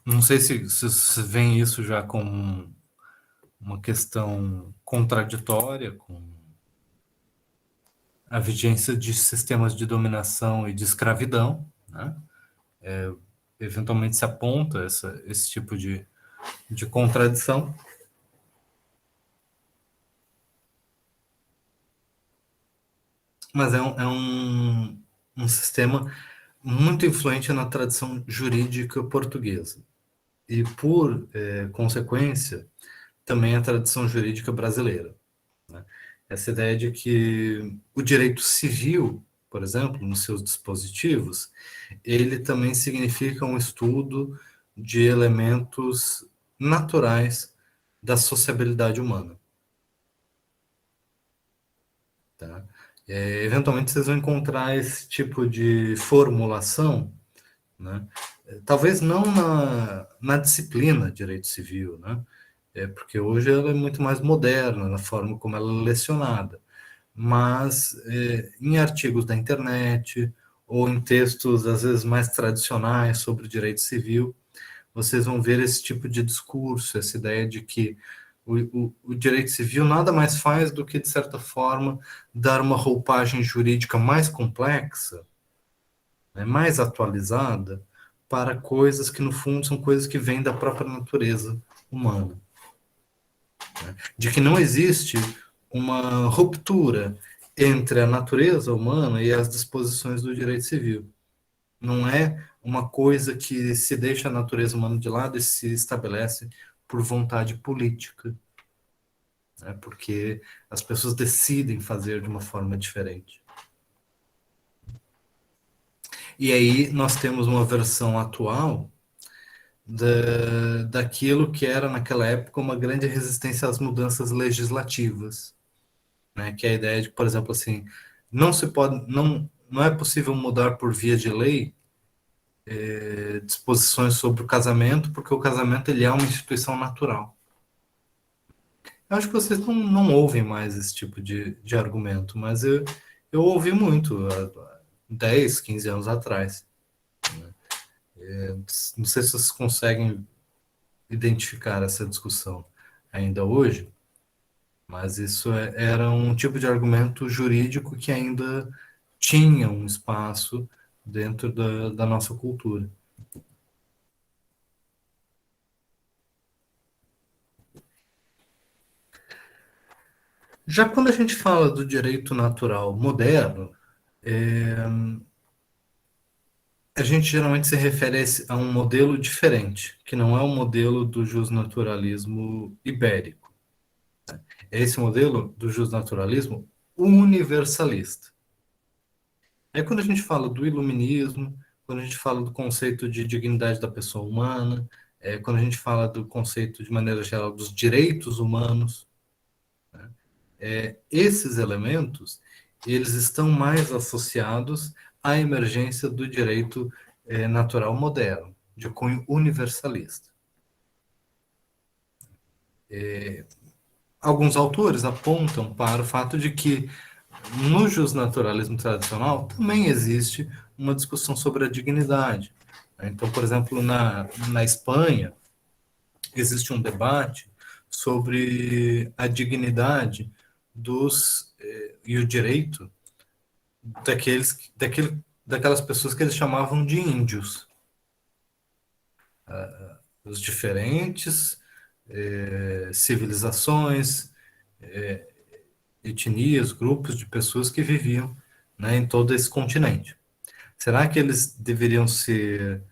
Não sei se vem isso já como uma questão contraditória com a vigência de sistemas de dominação e de escravidão, né? Eventualmente se aponta esse tipo de contradição. Mas um sistema muito influente na tradição jurídica portuguesa. E, por consequência, também a tradição jurídica brasileira, né? Essa ideia de que o direito civil, por exemplo, nos seus dispositivos, ele também significa um estudo de elementos naturais da sociabilidade humana. Tá? Eventualmente vocês vão encontrar esse tipo de formulação, né? Talvez não na disciplina Direito Civil, né? Porque hoje ela é muito mais moderna na forma como ela é lecionada, mas em artigos da internet ou em textos às vezes mais tradicionais sobre o direito civil, vocês vão ver esse tipo de discurso, essa ideia de que o direito civil nada mais faz do que, de certa forma, dar uma roupagem jurídica mais complexa, né, mais atualizada, para coisas que, no fundo, são coisas que vêm da própria natureza humana. Né? De que não existe uma ruptura entre a natureza humana e as disposições do direito civil. Não é uma coisa que se deixa a natureza humana de lado e se estabelece por vontade política, né? Porque as pessoas decidem fazer de uma forma diferente. E aí nós temos uma versão atual daquilo que era naquela época uma grande resistência às mudanças legislativas, né? Que é a ideia de, por exemplo, assim, não é possível mudar por via de lei disposições sobre o casamento, porque o casamento ele é uma instituição natural. Eu acho que vocês não ouvem mais esse tipo de argumento, mas eu ouvi muito há 10, 15 anos atrás. Não sei se vocês conseguem identificar essa discussão ainda hoje, mas isso era um tipo de argumento jurídico que ainda tinha um espaço dentro da nossa cultura. Já quando a gente fala do direito natural moderno, a gente geralmente se refere a um modelo diferente, que não é o modelo do justnaturalismo ibérico. É esse modelo do justnaturalismo universalista. É quando a gente fala do iluminismo, quando a gente fala do conceito de dignidade da pessoa humana, quando a gente fala do conceito, de maneira geral, dos direitos humanos, esses elementos, eles estão mais associados à emergência do direito natural moderno, de cunho universalista. Alguns autores apontam para o fato de que no justnaturalismo tradicional também existe uma discussão sobre a dignidade. Então, por exemplo, na Espanha, existe um debate sobre a dignidade e o direito daquelas pessoas que eles chamavam de índios. Os diferentes civilizações, etnias, grupos de pessoas que viviam, né, em todo esse continente. Será que eles deveriam ser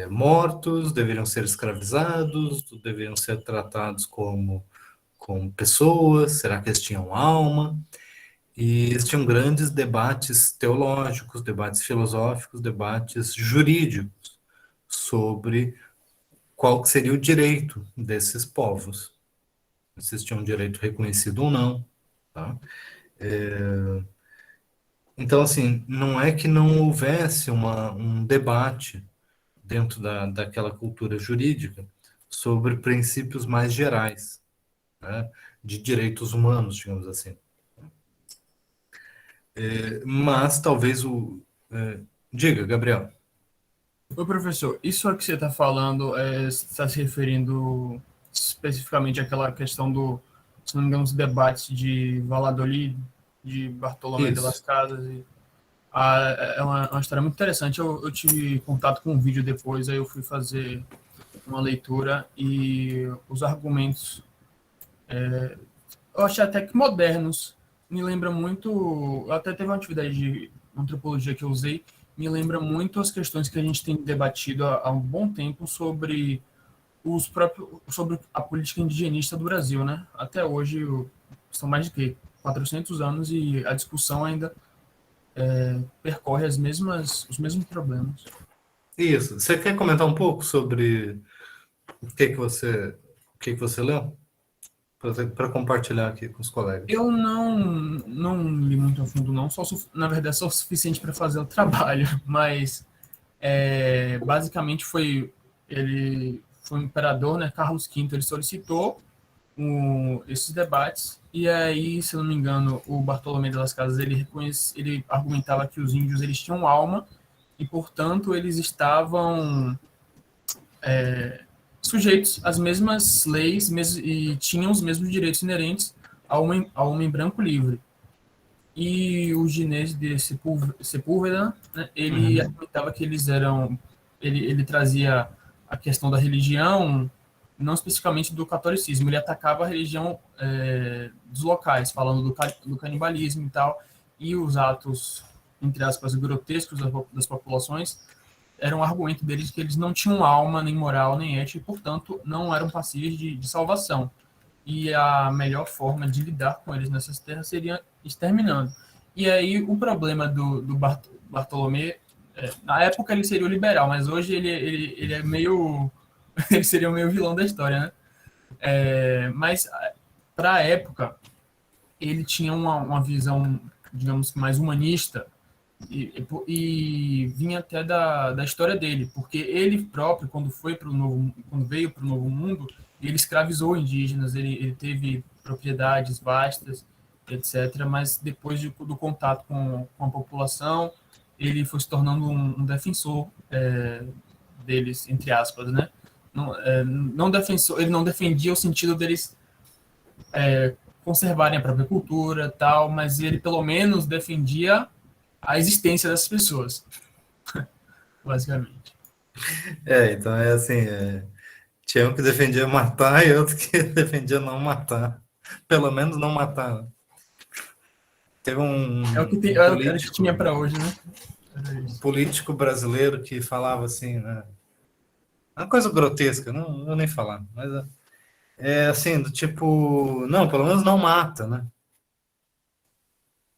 mortos, deveriam ser escravizados, deveriam ser tratados como pessoas? Será que eles tinham alma? E existiam grandes debates teológicos, debates filosóficos, debates jurídicos sobre qual seria o direito desses povos. Se eles tinham um direito reconhecido ou não. Tá? Então, assim, não é que não houvesse um debate dentro daquela cultura jurídica sobre princípios mais gerais, né, de direitos humanos, digamos assim. Mas talvez diga, Gabriel. Ô, professor, isso que você está falando está se referindo especificamente àquela questão se não me engano, os debates de Valladolid, de Bartolomé de las Isso. Casas. É uma história muito interessante. Eu tive contato com um vídeo depois, aí eu fui fazer uma leitura e os argumentos, eu achei até que modernos. Me lembra muito, até teve uma atividade de antropologia que eu usei, me lembra muito as questões que a gente tem debatido há um bom tempo sobre sobre a política indigenista do Brasil, né? Até hoje são mais de 400 anos e a discussão ainda percorre os mesmos problemas. Isso. Você quer comentar um pouco sobre o que que você leu? Para compartilhar aqui com os colegas. Eu não li muito a fundo, não. Na verdade, só o suficiente para fazer o trabalho. Mas, basicamente, ele foi um imperador, né, Carlos V. Ele solicitou esses debates. E aí, se eu não me engano, o Bartolomé de las Casas ele argumentava que os índios eles tinham alma e, portanto, eles estavam sujeitos às mesmas leis e tinham os mesmos direitos inerentes ao homem branco livre. E o Ginés de Sepúlveda, né, ele argumentava que eles eram... Ele trazia a questão da religião, não especificamente do catolicismo, ele atacava a religião dos locais, falando do canibalismo e tal, e os atos, entre aspas, grotescos das populações, era um argumento deles que eles não tinham alma, nem moral, nem ética, e, portanto, não eram passíveis de salvação. E a melhor forma de lidar com eles nessas terras seria exterminando. E aí, o problema do Bartolomé, na época ele seria o liberal, mas hoje ele é meio... ele seria o meio vilão da história, né? Mas, para a época, ele tinha uma visão, digamos que mais humanista, e vinha até da história dele, porque ele próprio, quando veio para o Novo Mundo, ele escravizou indígenas, ele teve propriedades vastas, etc. Mas depois do contato com a população, ele foi se tornando um defensor deles, entre aspas, né? Não defensor, ele não defendia o sentido deles conservarem a própria cultura, tal, mas ele pelo menos defendia a existência dessas pessoas, basicamente. Então é assim, tinha um que defendia matar e outro que defendia não matar. Pelo menos não matar. Né? Teve um É o que tinha para hoje, né? Um político brasileiro que falava assim, né? Uma coisa grotesca, não vou nem falar, mas assim, do tipo, não, pelo menos não mata, né?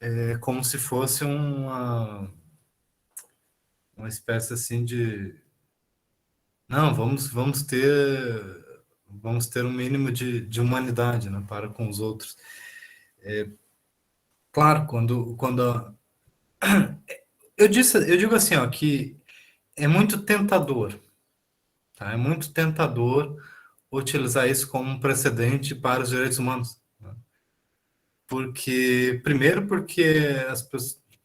É como se fosse uma espécie assim de Não, vamos ter um mínimo de humanidade, né, para com os outros. Claro, eu digo assim, ó, que é muito tentador, tá? É muito tentador utilizar isso como um precedente para os direitos humanos, né? Porque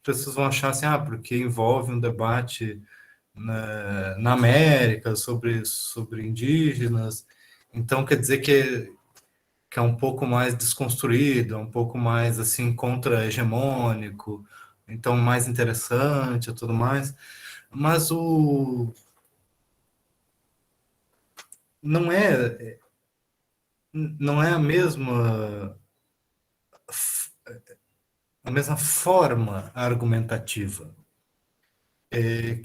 pessoas vão achar assim, porque envolve um debate na América sobre indígenas, então quer dizer que é um pouco mais desconstruído, é um pouco mais assim contra-hegemônico, então mais interessante e tudo mais. Mas não é não é a mesma forma argumentativa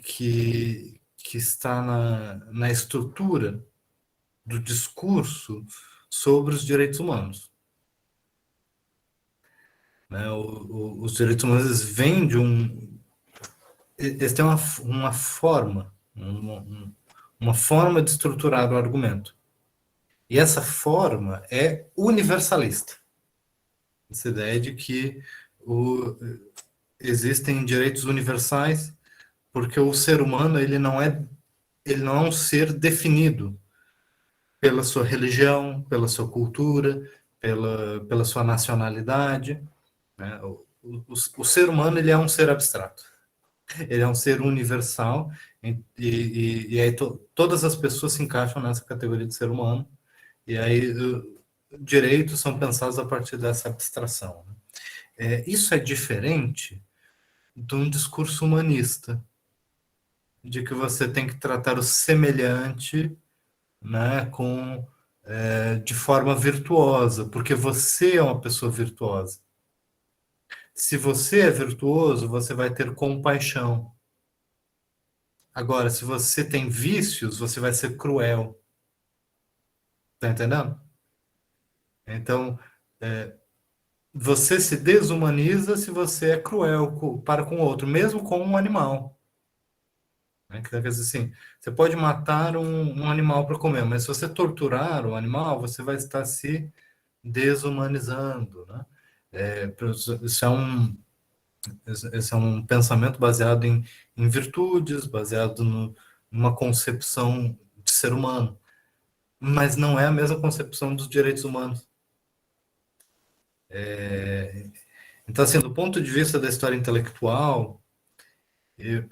que está na estrutura do discurso sobre os direitos humanos, né? Os direitos humanos vêm eles têm uma forma, uma forma de estruturar o argumento. E essa forma é universalista. Essa ideia de que existem direitos universais porque o ser humano ele não é um ser definido pela sua religião, pela sua cultura, pela sua nacionalidade, né? O ser humano ele é um ser abstrato, ele é um ser universal e aí todas as pessoas se encaixam nessa categoria de ser humano e aí direitos são pensados a partir dessa abstração, né? Isso é diferente de um discurso humanista, de que você tem que tratar o semelhante, né, de forma virtuosa, porque você é uma pessoa virtuosa. Se você é virtuoso, você vai ter compaixão. Agora, se você tem vícios, você vai ser cruel. Tá entendendo? Então, você se desumaniza se você é cruel para com o outro, mesmo com um animal. Né? Quer dizer assim, você pode matar um animal para comer, mas se você torturar o animal, você vai estar se desumanizando, né? Isso é esse é um pensamento baseado em virtudes, baseado numa concepção de ser humano, mas não é a mesma concepção dos direitos humanos. Então, assim, do ponto de vista da história intelectual, eu,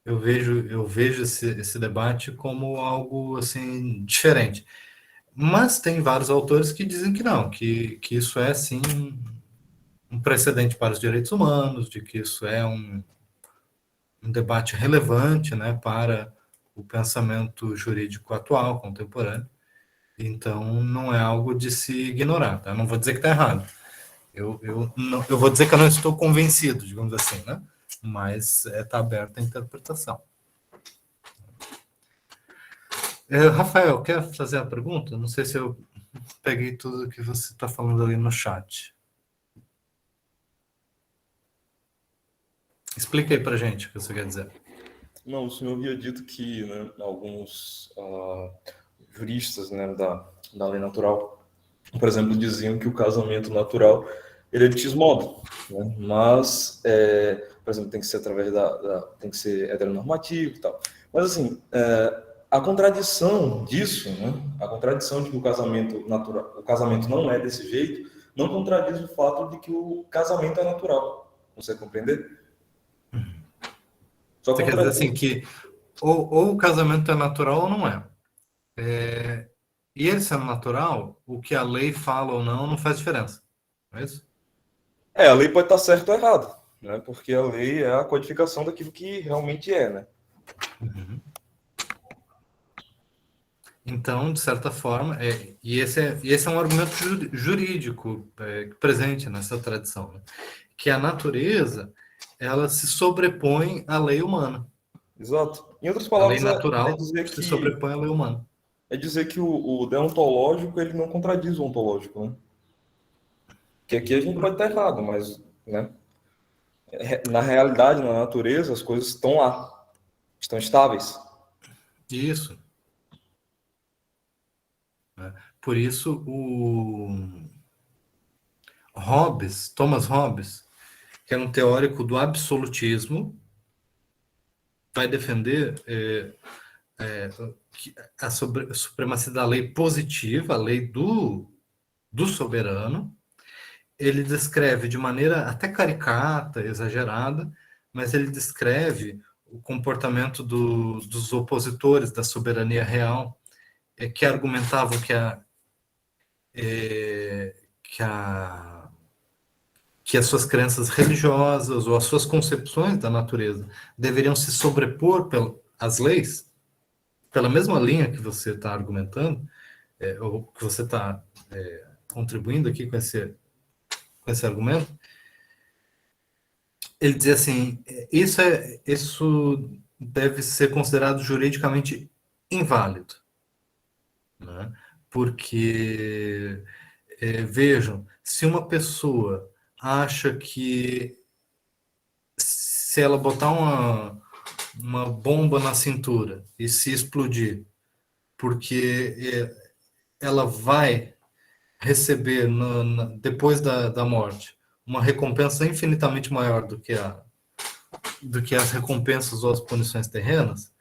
eu vejo esse debate como algo assim diferente. Mas tem vários autores que dizem que não, que isso é sim um precedente para os direitos humanos, de que isso é um debate relevante, né, para o pensamento jurídico atual, contemporâneo. Então, não é algo de se ignorar. Tá? Eu não vou dizer que está errado. Eu vou dizer que eu não estou convencido, digamos assim, né? Mas está aberta a interpretação. Rafael, quer fazer a pergunta? Não sei se eu peguei tudo que você está falando ali no chat. Explica aí para gente o que você quer dizer. Não, o senhor havia dito que, né, alguns juristas, né, da lei natural, por exemplo, diziam que o casamento natural ele é de X modo, né? Mas, por exemplo, tem que ser através tem que ser heteronormativo e tal. Mas, assim, a contradição disso, né, a contradição de que o casamento natural, o casamento não é desse jeito, não contradiz o fato de que o casamento é natural. Você compreender? Só Você quer dizer contradiz. assim que ou o casamento é natural ou não é. E ele sendo natural, o que a lei fala ou não faz diferença. Não é isso? A lei pode estar certa ou errada, né? Porque a lei é a codificação daquilo que realmente é, né? Então, de certa forma, esse é um argumento jurídico presente nessa tradição, né? Que a natureza ela se sobrepõe à lei humana. Exato. Em outras A lei palavras, natural se sobrepõe à lei humana. é dizer que o deontológico ele não contradiz o ontológico, né? Que aqui a gente pode estar errado, mas, né? Na realidade, na natureza, as coisas estão lá, estão estáveis. Isso. Por isso, Thomas Hobbes, que era um teórico do absolutismo, vai defender a supremacia da lei positiva, a lei do soberano. Ele descreve de maneira até caricata, exagerada, mas ele descreve o comportamento dos opositores da soberania real, que argumentavam que as suas crenças religiosas ou as suas concepções da natureza deveriam se sobrepor às leis, pela mesma linha que você está argumentando, ou que você está contribuindo aqui com esse argumento. Ele dizia assim, isso deve ser considerado juridicamente inválido, né? Porque, vejam, se uma pessoa acha que se ela botar uma bomba na cintura e se explodir, porque ela vai receber depois da morte uma recompensa infinitamente maior do que as recompensas ou as punições terrenas,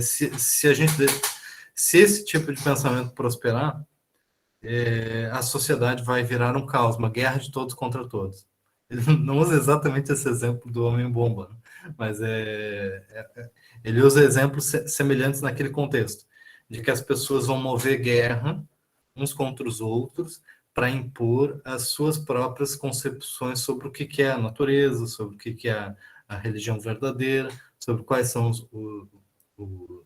se esse tipo de pensamento prosperar, a sociedade vai virar um caos, uma guerra de todos contra todos. Ele não usa exatamente esse exemplo do homem-bomba, né? Mas ele usa exemplos semelhantes naquele contexto, de que as pessoas vão mover guerra uns contra os outros para impor as suas próprias concepções sobre o que é a natureza, sobre o que é a religião verdadeira, sobre quais são o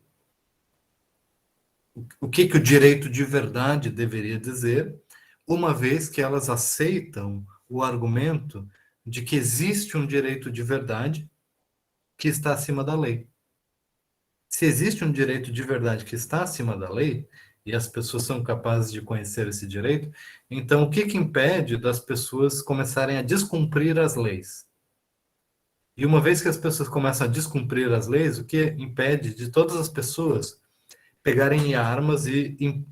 que o direito de verdade deveria dizer, uma vez que elas aceitam o argumento de que existe um direito de verdade que está acima da lei. Se existe um direito de verdade que está acima da lei, e as pessoas são capazes de conhecer esse direito, então o que impede das pessoas começarem a descumprir as leis? E uma vez que as pessoas começam a descumprir as leis, o que impede de todas as pessoas pegarem armas e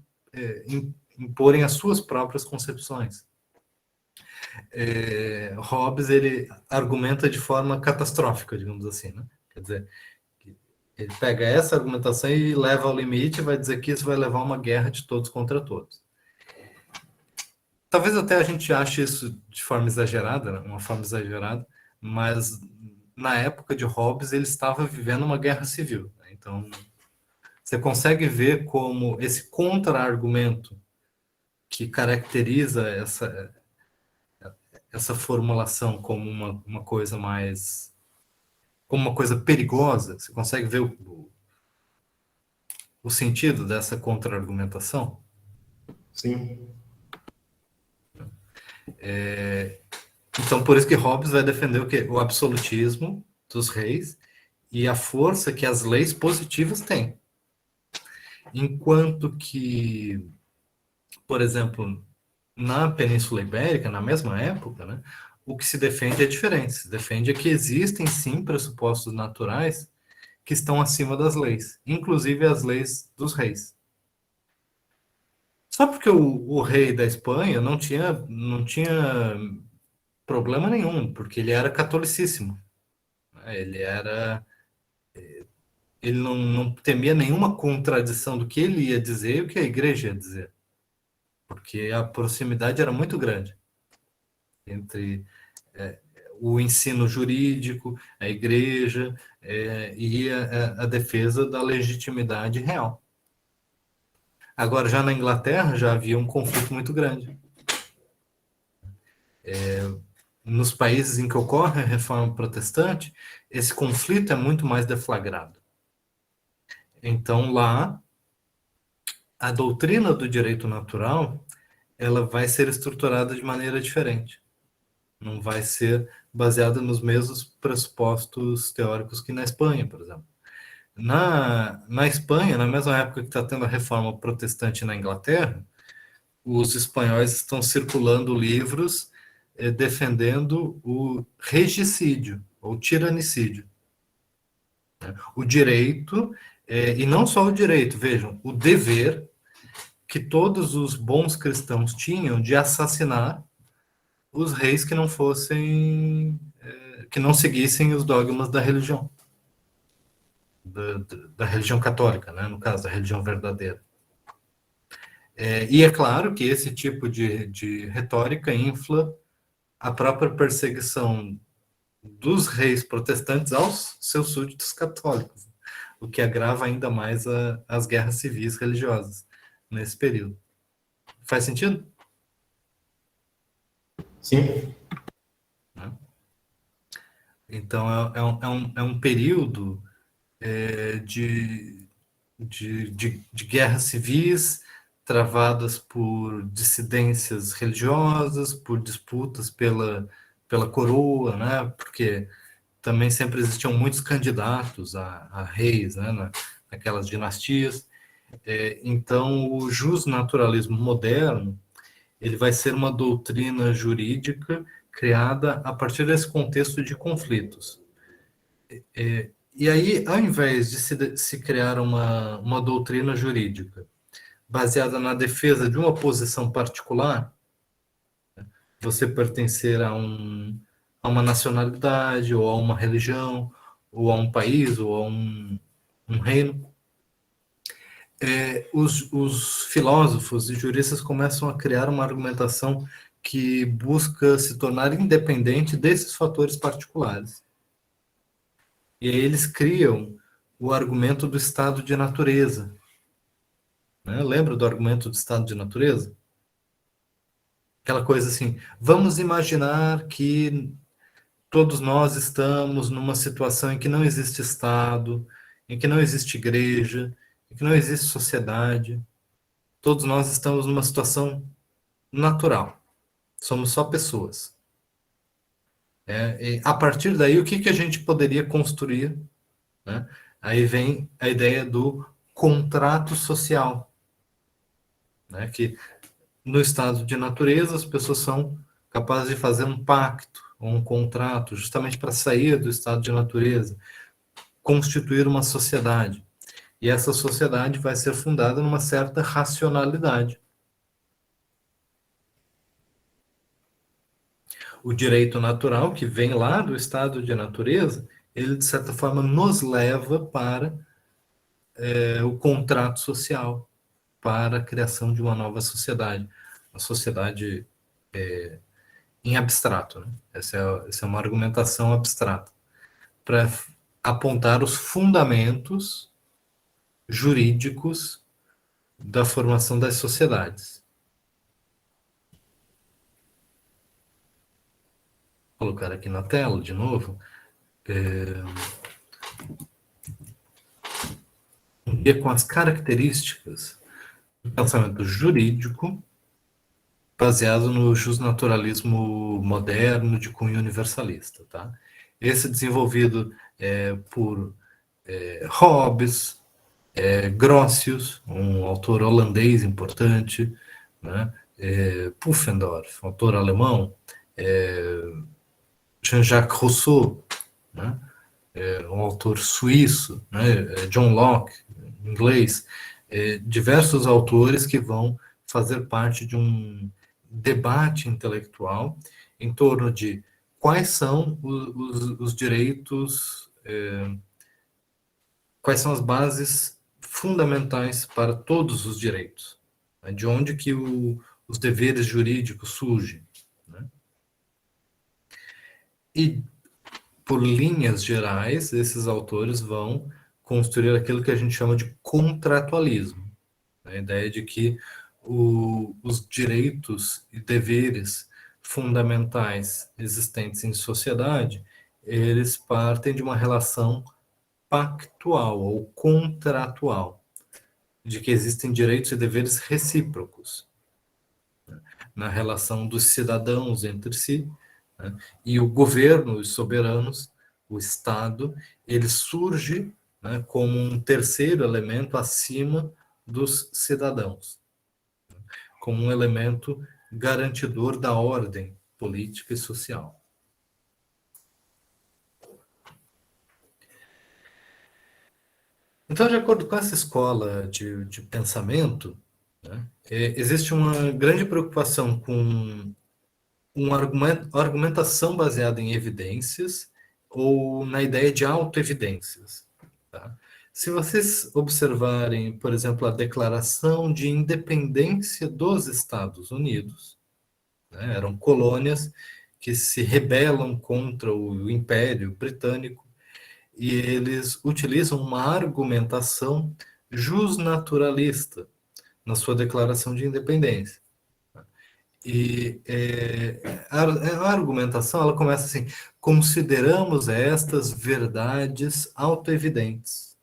imporem as suas próprias concepções? Hobbes, ele argumenta de forma catastrófica, digamos assim, né? Quer dizer, ele pega essa argumentação e leva ao limite e vai dizer que isso vai levar a uma guerra de todos contra todos. Talvez até a gente ache isso de forma exagerada, né? Uma forma exagerada, mas na época de Hobbes ele estava vivendo uma guerra civil, né? Então, você consegue ver como esse contra-argumento que caracteriza essa formulação como uma coisa mais... como uma coisa perigosa. Você consegue ver o sentido dessa contra-argumentação? Sim. Então, por isso que Hobbes vai defender o quê? O absolutismo dos reis e a força que as leis positivas têm. Enquanto que, por exemplo, na Península Ibérica, na mesma época, né, o que se defende é diferente. Se defende que existem, sim, pressupostos naturais que estão acima das leis, inclusive as leis dos reis. Só porque o rei da Espanha não tinha problema nenhum, porque ele era catolicíssimo. Ele não temia nenhuma contradição do que ele ia dizer e o que a igreja ia dizer, porque a proximidade era muito grande entre o ensino jurídico, a igreja e a defesa da legitimidade real. Agora, já na Inglaterra, já havia um conflito muito grande. Nos países em que ocorre a reforma protestante, esse conflito é muito mais deflagrado. Então, lá, a doutrina do direito natural, ela vai ser estruturada de maneira diferente. Não vai ser baseada nos mesmos pressupostos teóricos que na Espanha, por exemplo. Na Espanha, na mesma época que está tendo a reforma protestante na Inglaterra, os espanhóis estão circulando livros defendendo o regicídio, ou tiranicídio. O direito, e não só o direito, vejam, o dever que todos os bons cristãos tinham de assassinar os reis que não fossem, que não seguissem os dogmas da religião, da religião católica, né? No caso, da religião verdadeira. E é claro que esse tipo de retórica infla a própria perseguição dos reis protestantes aos seus súditos católicos, o que agrava ainda mais as guerras civis religiosas nesse período. Faz sentido? Sim. Então, é um período de guerras civis travadas por dissidências religiosas, por disputas pela coroa, né? Porque também sempre existiam muitos candidatos a reis, né? Naquelas dinastias. Então, o justnaturalismo moderno ele vai ser uma doutrina jurídica criada a partir desse contexto de conflitos. E aí, ao invés de se criar uma doutrina jurídica baseada na defesa de uma posição particular, você pertencer a uma nacionalidade, ou a uma religião, ou a um país, ou a um reino, os filósofos e juristas começam a criar uma argumentação que busca se tornar independente desses fatores particulares. E aí eles criam o argumento do estado de natureza. Né? Lembra do argumento do estado de natureza? Aquela coisa assim, vamos imaginar que todos nós estamos numa situação em que não existe Estado, em que não existe igreja, em que não existe sociedade. Todos nós estamos numa situação natural. Somos só pessoas. E a partir daí, o que a gente poderia construir? Né? Aí vem a ideia do contrato social, né? Que no estado de natureza as pessoas são capazes de fazer um pacto, ou um contrato, justamente para sair do estado de natureza, constituir uma sociedade. E essa sociedade vai ser fundada numa certa racionalidade. O direito natural, que vem lá do estado de natureza, ele, de certa forma, nos leva para o contrato social, para a criação de uma nova sociedade. Uma sociedade em abstrato. Né? Essa é uma argumentação abstrata, para apontar os fundamentos jurídicos da formação das sociedades. Vou colocar aqui na tela de novo. E com as características do pensamento jurídico baseado no justnaturalismo moderno de cunho universalista. Tá? Esse desenvolvido por Hobbes, Grotius, um autor holandês importante, né? Pufendorf, autor alemão, Jean-Jacques Rousseau, né? Um autor suíço, né? John Locke, inglês, diversos autores que vão fazer parte de um debate intelectual em torno de quais são os direitos, quais são as bases fundamentais para todos os direitos, né? De onde que os deveres jurídicos surgem. Né? E, por linhas gerais, esses autores vão construir aquilo que a gente chama de contratualismo. A ideia de que os direitos e deveres fundamentais existentes em sociedade, eles partem de uma relação pactual ou contratual, de que existem direitos e deveres recíprocos, né, na relação dos cidadãos entre si, né, e o governo, os soberanos, o Estado, ele surge, né, como um terceiro elemento acima dos cidadãos, como um elemento garantidor da ordem política e social. Então, de acordo com essa escola de pensamento, né? Existe uma grande preocupação com uma argumentação baseada em evidências ou na ideia de autoevidências. Tá? Se vocês observarem, por exemplo, a Declaração de Independência dos Estados Unidos, né, eram colônias que se rebelam contra o Império Britânico e eles utilizam uma argumentação justnaturalista na sua Declaração de Independência. E a argumentação ela começa assim: consideramos estas verdades autoevidentes,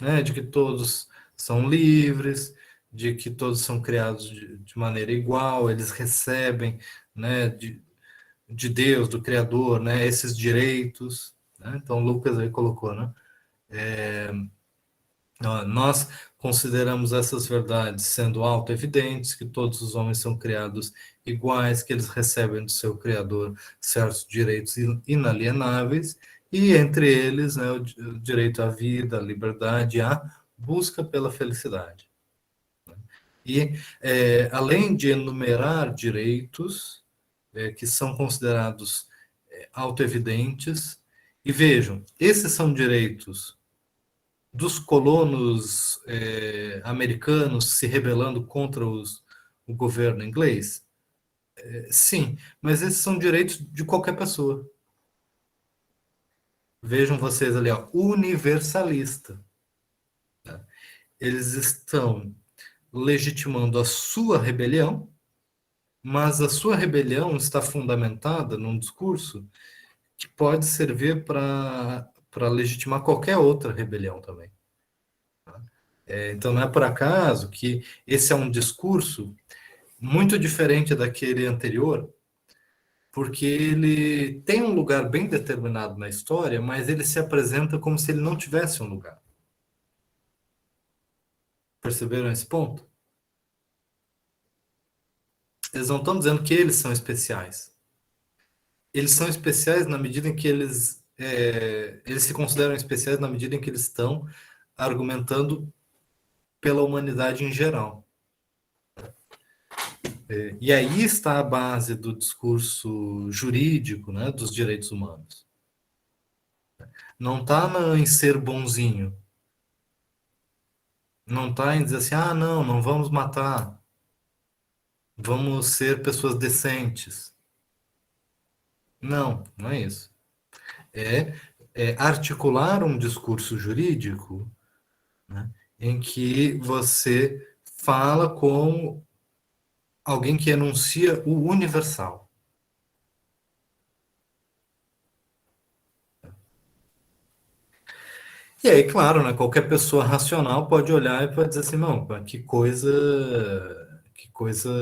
né, de que todos são livres, de que todos são criados de maneira igual, eles recebem, né, de Deus, do Criador, né, esses direitos. Né? Então, Lucas aí colocou, né? Nós consideramos essas verdades sendo auto-evidentes, que todos os homens são criados iguais, que eles recebem do seu Criador certos direitos inalienáveis, e entre eles, né, o direito à vida, à liberdade, à busca pela felicidade. E, além de enumerar direitos que são considerados auto-evidentes, e vejam, esses são direitos dos colonos americanos se rebelando contra o governo inglês? Sim, mas esses são direitos de qualquer pessoa. Vejam vocês ali, ó, universalista. Tá? Eles estão legitimando a sua rebelião, mas a sua rebelião está fundamentada num discurso que pode servir para legitimar qualquer outra rebelião também. Então, não é por acaso que esse é um discurso muito diferente daquele anterior, porque ele tem um lugar bem determinado na história, mas ele se apresenta como se ele não tivesse um lugar. Perceberam esse ponto? Eles não estão dizendo que eles são especiais. Eles são especiais na medida em que eles se consideram especiais na medida em que eles estão argumentando pela humanidade em geral. E aí está a base do discurso jurídico, né, dos direitos humanos. Não está em ser bonzinho. Não está em dizer assim, não, não vamos matar. Vamos ser pessoas decentes. Não, não é isso. É articular um discurso jurídico, né, em que você fala com alguém que enuncia o universal. E aí, claro, né, qualquer pessoa racional pode olhar e pode dizer assim, não, que coisa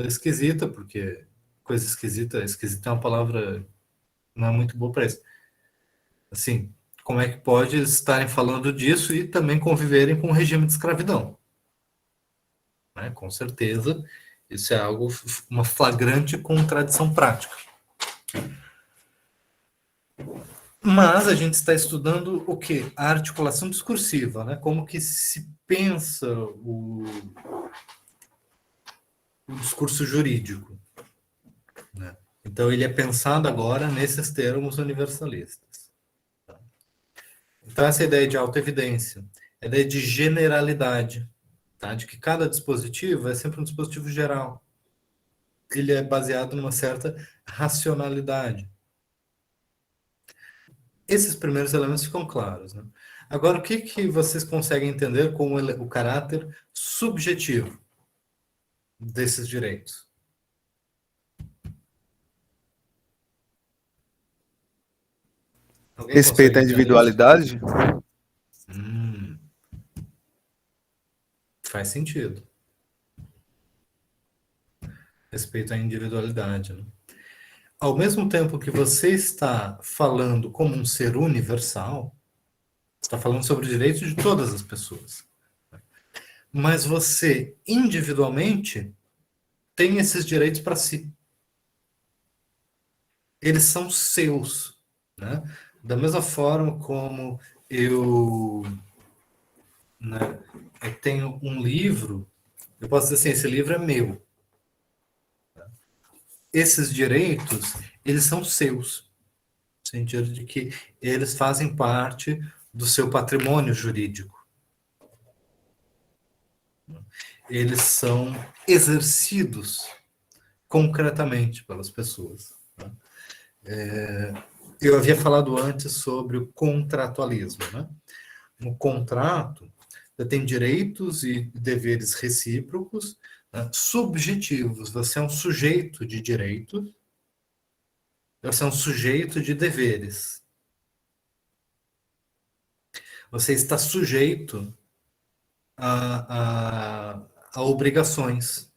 esquisita, porque coisa esquisita é uma palavra não é muito boa para isso. Assim, como é que pode estarem falando disso e também conviverem com o regime de escravidão? Né? Com certeza, isso é uma flagrante contradição prática. Mas a gente está estudando o quê? A articulação discursiva, né? Como que se pensa o discurso jurídico. Né? Então, ele é pensado agora nesses termos universalistas. Tá? Então, essa ideia de autoevidência, a ideia de generalidade, tá? De que cada dispositivo é sempre um dispositivo geral. Ele é baseado numa certa racionalidade. Esses primeiros elementos ficam claros. Né? Agora, o que vocês conseguem entender como o caráter subjetivo desses direitos? Alguém Respeito consegue à entender isso? individualidade? Faz sentido. Respeito à individualidade. Né? Ao mesmo tempo que você está falando como um ser universal, está falando sobre o direito de todas as pessoas. Mas você, individualmente, tem esses direitos para si. Eles são seus. Né? Da mesma forma como eu, né, eu tenho um livro, eu posso dizer assim, esse livro é meu. Esses direitos, eles são seus, no sentido de que eles fazem parte do seu patrimônio jurídico. Eles são exercidos concretamente pelas pessoas. Eu havia falado antes sobre o contratualismo, né? No contrato, você tem direitos e deveres recíprocos, né, subjetivos. Você é um sujeito de direitos, você é um sujeito de deveres. Você está sujeito a obrigações.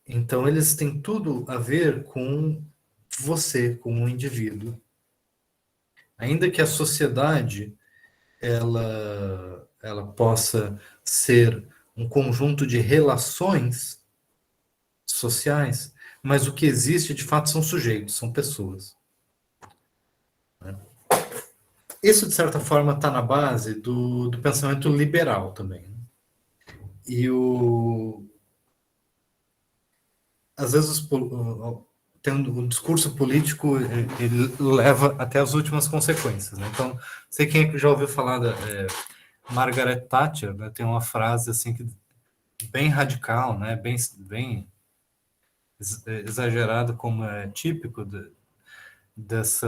Então, eles têm tudo a ver com você, com o indivíduo. Ainda que a sociedade ela possa ser um conjunto de relações sociais, mas o que existe de fato são sujeitos, são pessoas. Isso, de certa forma, está na base do pensamento liberal também. E às vezes tendo um discurso político, ele leva até as últimas consequências. Né? Então, sei quem é que já ouviu falar da Margaret Thatcher, né? Tem uma frase assim que bem radical, né? bem exagerado, como é típico desse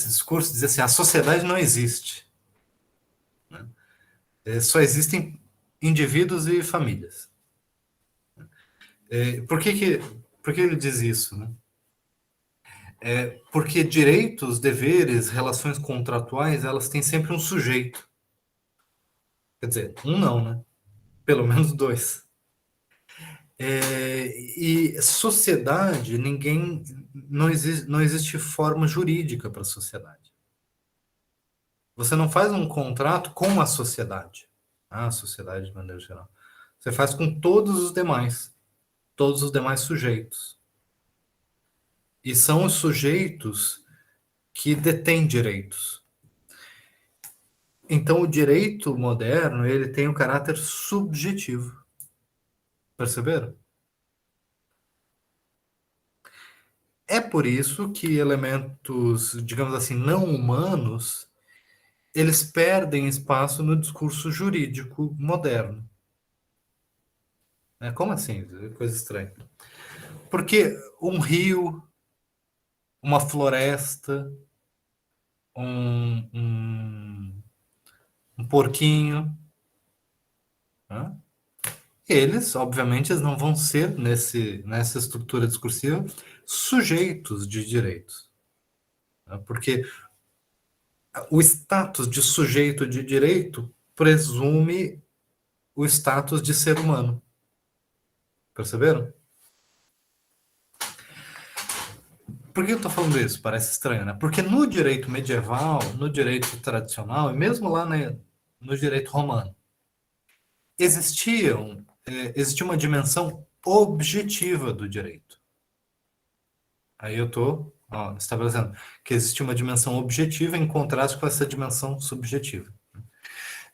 discurso, dizer assim, a sociedade não existe. Né? Só existem indivíduos e famílias. Por que ele diz isso? Né? Porque direitos, deveres, relações contratuais, elas têm sempre um sujeito. Quer dizer, um não, né? Pelo menos dois. E sociedade, não existe forma jurídica para a sociedade. Você não faz um contrato com a sociedade. A sociedade de maneira geral. Você faz com todos os demais sujeitos. E são os sujeitos que detêm direitos. Então, o direito moderno, ele tem um caráter subjetivo. Perceberam? É por isso que elementos, digamos assim, não humanos, eles perdem espaço no discurso jurídico moderno. Como assim? Coisa estranha. Porque um rio, uma floresta, um porquinho, né? Eles, obviamente, eles não vão ser, nessa estrutura discursiva, sujeitos de direitos. Né? Porque o status de sujeito de direito presume o status de ser humano. Perceberam? Por que eu estou falando isso? Parece estranho, né? Porque no direito medieval, no direito tradicional, e mesmo lá no direito romano, existia uma dimensão objetiva do direito. Aí eu estou estabelecendo que existe uma dimensão objetiva em contraste com essa dimensão subjetiva.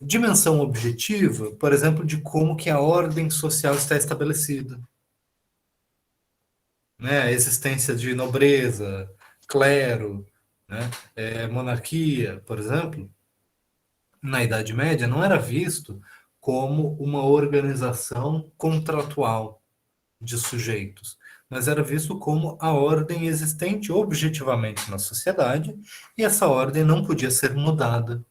Dimensão objetiva, por exemplo, de como que a ordem social está estabelecida. Né? A existência de nobreza, clero, né? Monarquia, por exemplo, na Idade Média não era visto como uma organização contratual de sujeitos, mas era visto como a ordem existente objetivamente na sociedade, e essa ordem não podia ser mudada.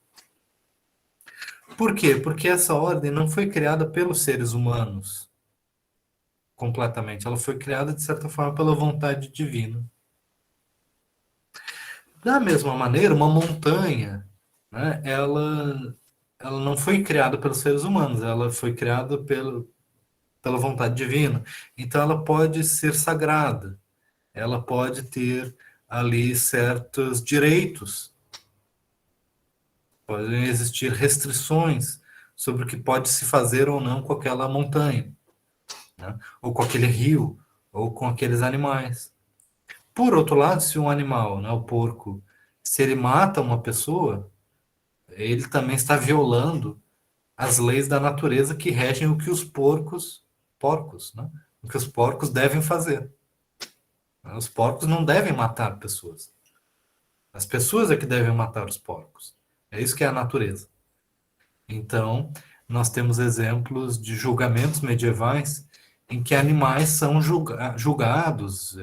Por quê? Porque essa ordem não foi criada pelos seres humanos completamente, ela foi criada, de certa forma, pela vontade divina. Da mesma maneira, uma montanha, né, ela não foi criada pelos seres humanos, ela foi criada pela vontade divina. Então, ela pode ser sagrada, ela pode ter ali certos direitos, podem existir restrições sobre o que pode se fazer ou não com aquela montanha, né? Ou com aquele rio, ou com aqueles animais. Por outro lado, se um animal, né, o porco, se ele mata uma pessoa, ele também está violando as leis da natureza que regem o que os porcos, né? O que os porcos devem fazer. Os porcos não devem matar pessoas. As pessoas é que devem matar os porcos. É isso que é a natureza. Então, nós temos exemplos de julgamentos medievais em que animais são julgados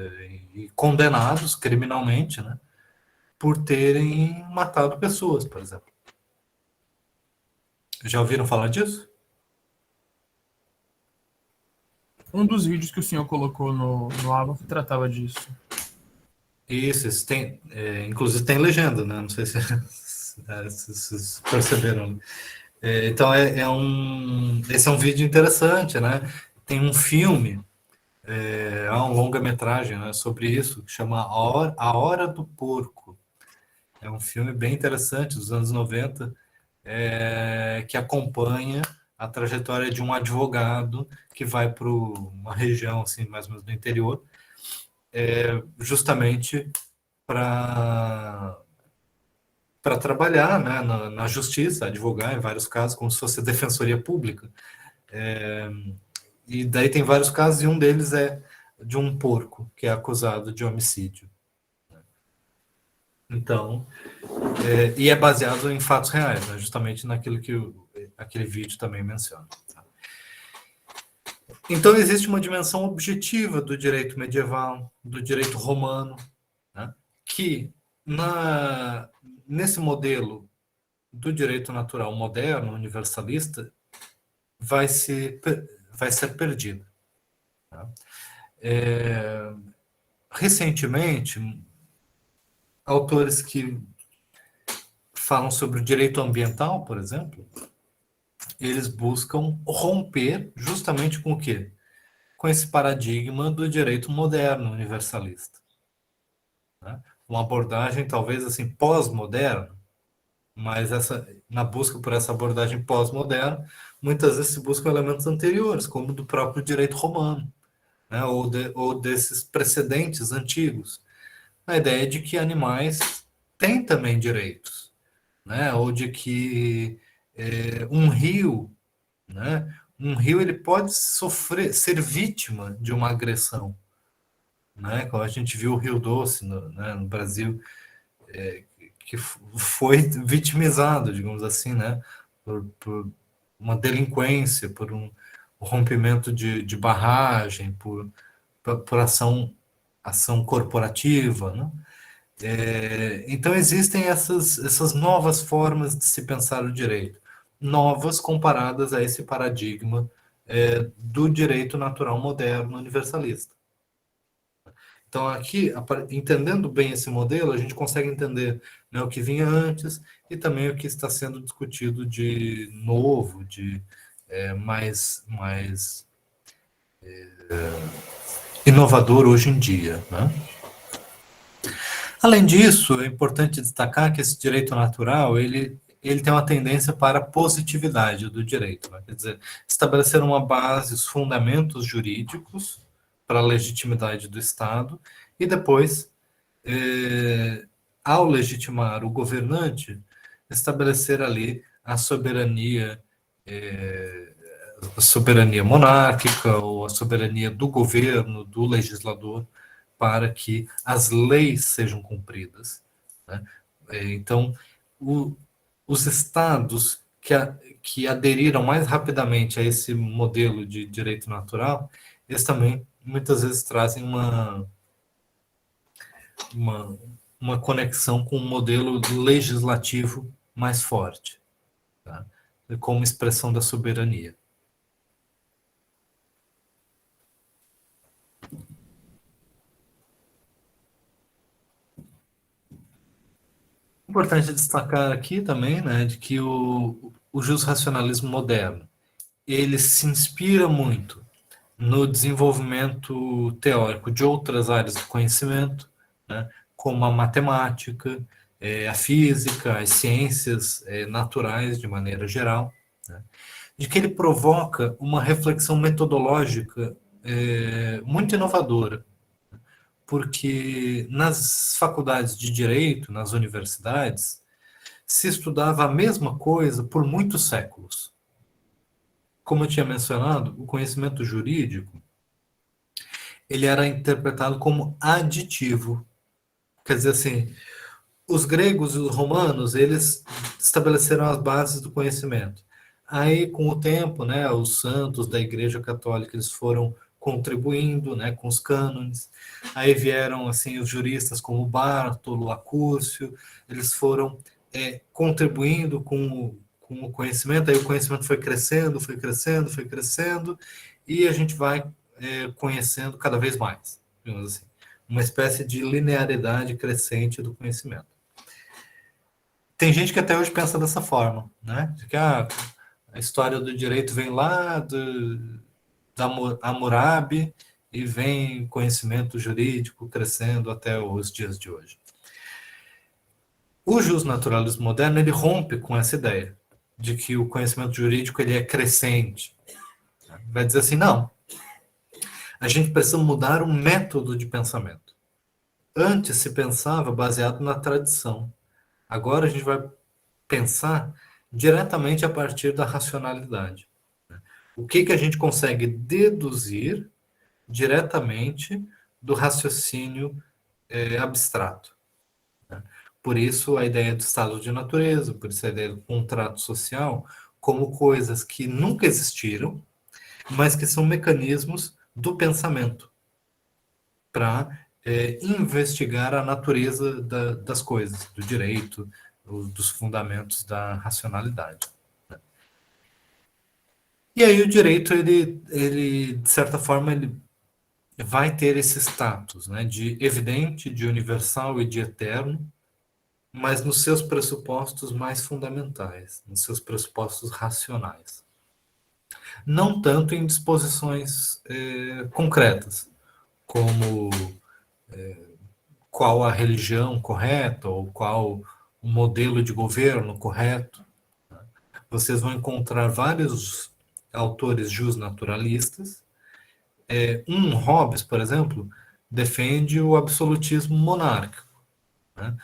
e condenados criminalmente, né, por terem matado pessoas, por exemplo. Já ouviram falar disso? Um dos vídeos que o senhor colocou no Aba tratava disso. Isso tem, inclusive tem legenda, né? Não sei se vocês perceberam. Então esse é um vídeo interessante, né? Tem um filme, há um longa-metragem, né, sobre isso, que chama A Hora do Porco. É um filme bem interessante, dos anos 90, que acompanha a trajetória de um advogado que vai para uma região, assim, mais ou menos do interior, justamente para trabalhar, né, na justiça, advogar em vários casos, como se fosse defensoria pública. E daí tem vários casos, e um deles é de um porco que é acusado de homicídio. Então, e é baseado em fatos reais, né, justamente naquilo que aquele vídeo também menciona. Tá? Então, existe uma dimensão objetiva do direito medieval, do direito romano, né, que nesse modelo do direito natural moderno, universalista, vai ser perdida. Tá? Recentemente, autores que falam sobre o direito ambiental, por exemplo, eles buscam romper justamente com o quê? Com esse paradigma do direito moderno universalista. Né? Uma abordagem talvez assim pós-moderna, mas na busca por essa abordagem pós-moderna, muitas vezes se buscam elementos anteriores, como do próprio direito romano, né? Ou desses precedentes antigos. A ideia de que animais têm também direitos, né? Ou de que um rio, né? Um rio ele pode ser vítima de uma agressão, né? Como a gente viu o Rio Doce no Brasil, que foi vitimizado, digamos assim, né? Por uma delinquência, por um rompimento de barragem, por ação corporativa, né? Então existem essas novas formas de se pensar o direito, novas comparadas a esse paradigma do direito natural moderno universalista. Então aqui, entendendo bem esse modelo, a gente consegue entender, né, o que vinha antes e também o que está sendo discutido de novo, de mais inovador hoje em dia, né? Além disso, é importante destacar que esse direito natural, ele tem uma tendência para a positividade do direito, né? Quer dizer, estabelecer uma base, os fundamentos jurídicos para a legitimidade do Estado e depois, ao legitimar o governante, estabelecer ali a soberania monárquica ou a soberania do governo, do legislador, para que as leis sejam cumpridas. Né? Então, os estados que aderiram mais rapidamente a esse modelo de direito natural, eles também muitas vezes trazem uma conexão com um modelo legislativo mais forte, tá? Como expressão da soberania. Importante destacar aqui também, né, de que o jusracionalismo moderno, ele se inspira muito no desenvolvimento teórico de outras áreas do conhecimento, né, como a matemática, a física, as ciências naturais de maneira geral, né, de que ele provoca uma reflexão metodológica muito inovadora, porque nas faculdades de direito, nas universidades, se estudava a mesma coisa por muitos séculos. Como eu tinha mencionado, o conhecimento jurídico ele era interpretado como aditivo. Quer dizer assim, os gregos e os romanos, eles estabeleceram as bases do conhecimento. Aí, com o tempo, né, os santos da Igreja Católica, eles foram contribuindo, né, com os cânones. Aí vieram, assim, os juristas como Bártolo, Acúcio, eles foram contribuindo com o conhecimento. Aí o conhecimento foi crescendo, foi crescendo, foi crescendo, e a gente vai conhecendo cada vez mais, digamos assim. Uma espécie de linearidade crescente do conhecimento. Tem gente que até hoje pensa dessa forma, né? De que a história do direito vem lá da Hammurabi e vem conhecimento jurídico crescendo até os dias de hoje. O justnaturalismo moderno ele rompe com essa ideia de que o conhecimento jurídico ele é crescente. Vai dizer assim, não. A gente precisa mudar o método de pensamento. Antes se pensava baseado na tradição. Agora a gente vai pensar diretamente a partir da racionalidade. O que a gente consegue deduzir diretamente do raciocínio abstrato. Por isso a ideia do estado de natureza, por isso a ideia do contrato social, como coisas que nunca existiram, mas que são mecanismos do pensamento para investigar a natureza das coisas, do direito, dos fundamentos da racionalidade. E aí o direito, ele de certa forma, ele vai ter esse status, né, de evidente, de universal e de eterno, mas nos seus pressupostos mais fundamentais, nos seus pressupostos racionais. Não tanto em disposições concretas, como qual a religião correta ou qual o modelo de governo correto. Vocês vão encontrar vários autores justnaturalistas. Hobbes, por exemplo, defende o absolutismo monárquico. Né?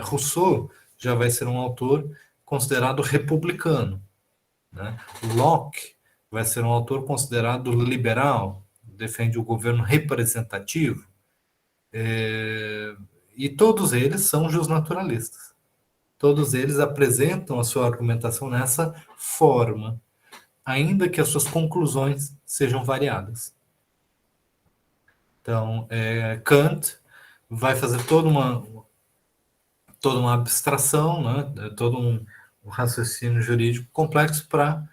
Rousseau já vai ser um autor considerado republicano. Né? Locke vai ser um autor considerado liberal, defende o governo representativo. E todos eles são justnaturalistas. Todos eles apresentam a sua argumentação nessa forma, ainda que as suas conclusões sejam variadas. Então, Kant vai fazer toda uma abstração, né, todo um raciocínio jurídico complexo para,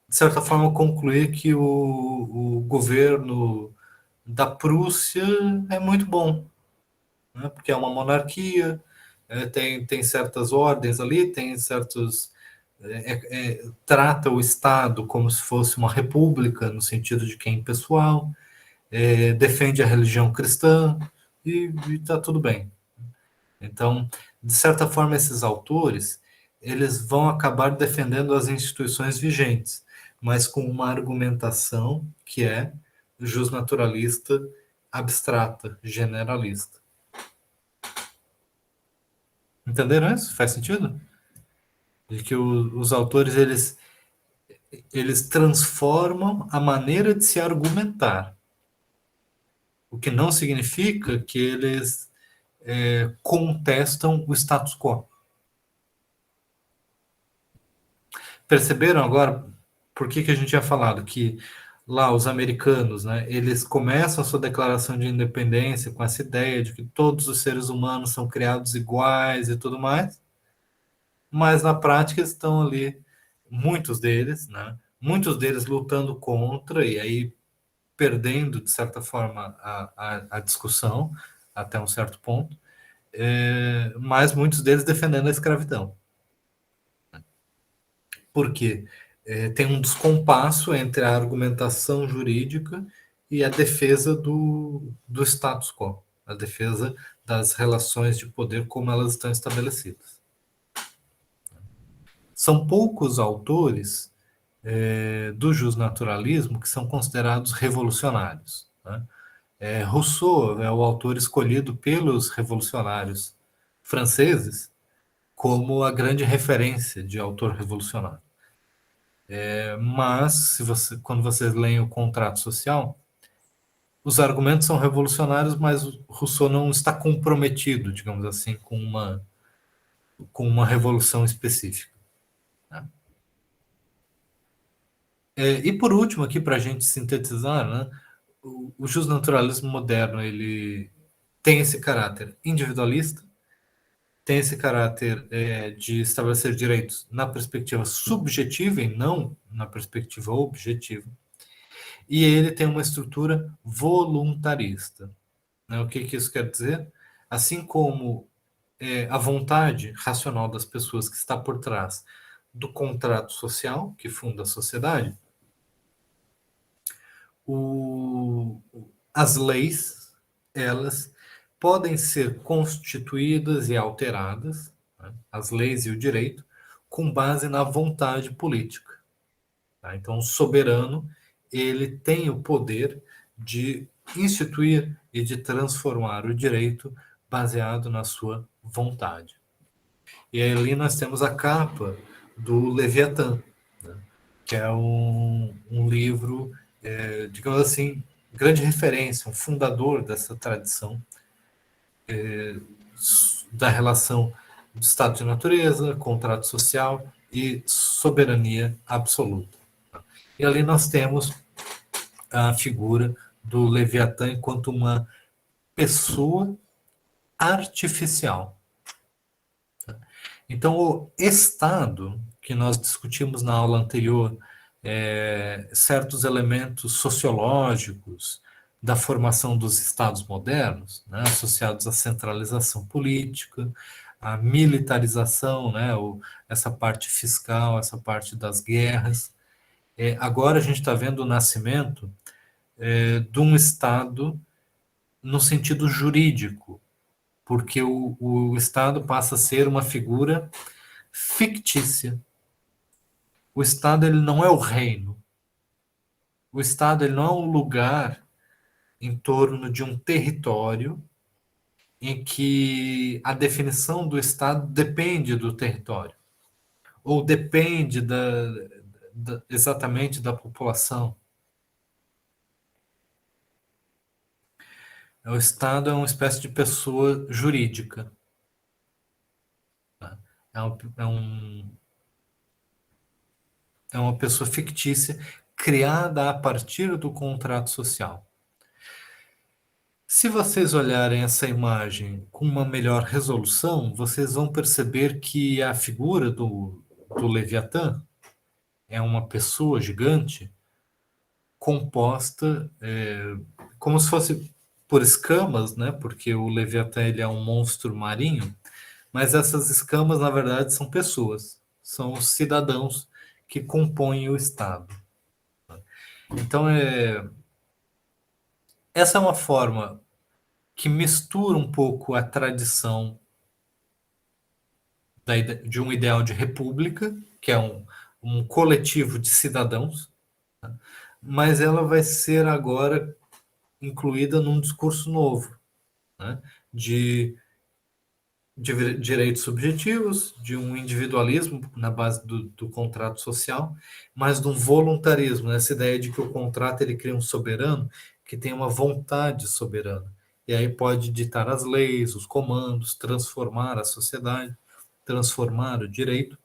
de certa forma, concluir que o governo da Prússia é muito bom, né, porque é uma monarquia, tem certas ordens ali, tem certos... trata o Estado como se fosse uma república, no sentido de que é impessoal, defende a religião cristã, e está tudo bem. Então, de certa forma, esses autores eles vão acabar defendendo as instituições vigentes, mas com uma argumentação que é justnaturalista, abstrata, generalista. Entenderam isso? Faz sentido? De que os autores eles transformam a maneira de se argumentar, o que não significa que eles contestam o status quo. Perceberam agora por que a gente tinha falado que lá os americanos, né, eles começam a sua declaração de independência com essa ideia de que todos os seres humanos são criados iguais e tudo mais, mas na prática estão ali, muitos deles lutando contra e aí perdendo, de certa forma, a discussão até um certo ponto, mas muitos deles defendendo a escravidão. Por quê? Tem um descompasso entre a argumentação jurídica e a defesa do status quo, a defesa das relações de poder como elas estão estabelecidas. São poucos autores do justnaturalismo que são considerados revolucionários. Né? Rousseau é o autor escolhido pelos revolucionários franceses como a grande referência de autor revolucionário. Mas, quando vocês leem o Contrato Social, os argumentos são revolucionários, mas Rousseau não está comprometido, digamos assim, com uma revolução específica. Né? E por último, aqui para a gente sintetizar, né, o justnaturalismo moderno ele tem esse caráter individualista, tem esse caráter de estabelecer direitos na perspectiva subjetiva e não na perspectiva objetiva, e ele tem uma estrutura voluntarista. Né? O que isso quer dizer? Assim como a vontade racional das pessoas que está por trás do contrato social que funda a sociedade, as leis, elas podem ser constituídas e alteradas, né, as leis e o direito, com base na vontade política. Tá? Então, o soberano ele tem o poder de instituir e de transformar o direito baseado na sua vontade. E ali nós temos a capa do Leviatã, né, que é um livro, digamos assim, grande referência, um fundador dessa tradição da relação do estado de natureza, contrato social e soberania absoluta. E ali nós temos a figura do Leviatã enquanto uma pessoa artificial. Então, o Estado, que nós discutimos na aula anterior, certos elementos sociológicos da formação dos Estados modernos, né, associados à centralização política, à militarização, né, essa parte fiscal, essa parte das guerras. Agora a gente está vendo o nascimento de um Estado no sentido jurídico, porque o Estado passa a ser uma figura fictícia. O Estado ele não é o reino. O Estado ele não é um lugar em torno de um território em que a definição do Estado depende do território, ou depende exatamente da população. O Estado é uma espécie de pessoa jurídica. É uma pessoa fictícia criada a partir do contrato social. Se vocês olharem essa imagem com uma melhor resolução, vocês vão perceber que a figura do Leviatã é uma pessoa gigante composta como se fosse por escamas, né? Porque o Leviatã ele é um monstro marinho, mas essas escamas, na verdade, são pessoas, são os cidadãos que compõem o Estado. Então, essa é uma forma que mistura um pouco a tradição de um ideal de república, que é um coletivo de cidadãos, tá? Mas ela vai ser agora incluída num discurso novo, né? De direitos subjetivos, de um individualismo na base do contrato social, mas de um voluntarismo, essa ideia de que o contrato ele cria um soberano que tem uma vontade soberana, e aí pode ditar as leis, os comandos, transformar a sociedade, transformar o direito.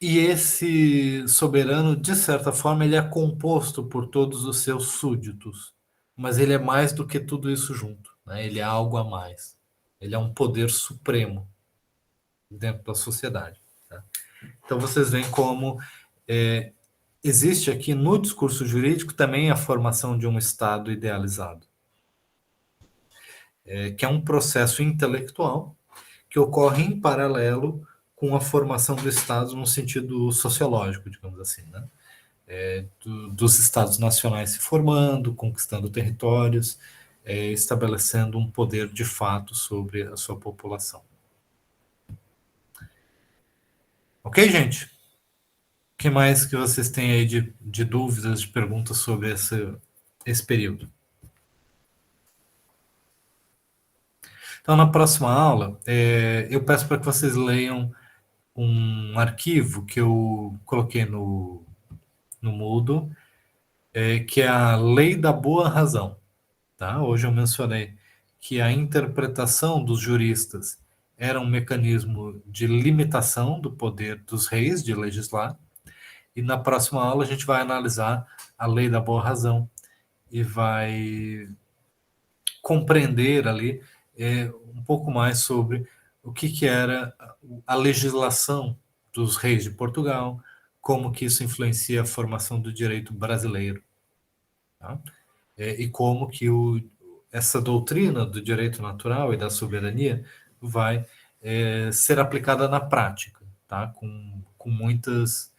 E esse soberano, de certa forma, ele é composto por todos os seus súditos, mas ele é mais do que tudo isso junto, né? Ele é algo a mais. Ele é um poder supremo dentro da sociedade. Tá? Então vocês veem como existe aqui no discurso jurídico também a formação de um Estado idealizado, que é um processo intelectual que ocorre em paralelo com a formação do Estado no sentido sociológico, digamos assim, né? Dos Estados nacionais se formando, conquistando territórios, estabelecendo um poder de fato sobre a sua população. Ok, gente? O que mais que vocês têm aí de dúvidas, de perguntas sobre esse período? Então, na próxima aula, eu peço para que vocês leiam um arquivo que eu coloquei no Moodle, que é a Lei da Boa Razão. Tá? Hoje eu mencionei que a interpretação dos juristas era um mecanismo de limitação do poder dos reis de legislar, e na próxima aula a gente vai analisar a Lei da Boa Razão e vai compreender ali um pouco mais sobre o que era a legislação dos reis de Portugal, como que isso influencia a formação do direito brasileiro, tá? E como que essa doutrina do direito natural e da soberania vai ser aplicada na prática, tá? Com muitas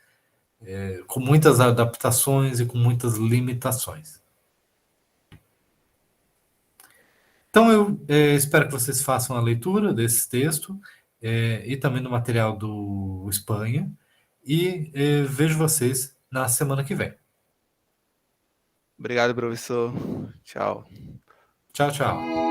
adaptações e com muitas limitações. Então, eu espero que vocês façam a leitura desse texto e também do material do Espanha, e vejo vocês na semana que vem. Obrigado, professor. Tchau. Tchau, tchau.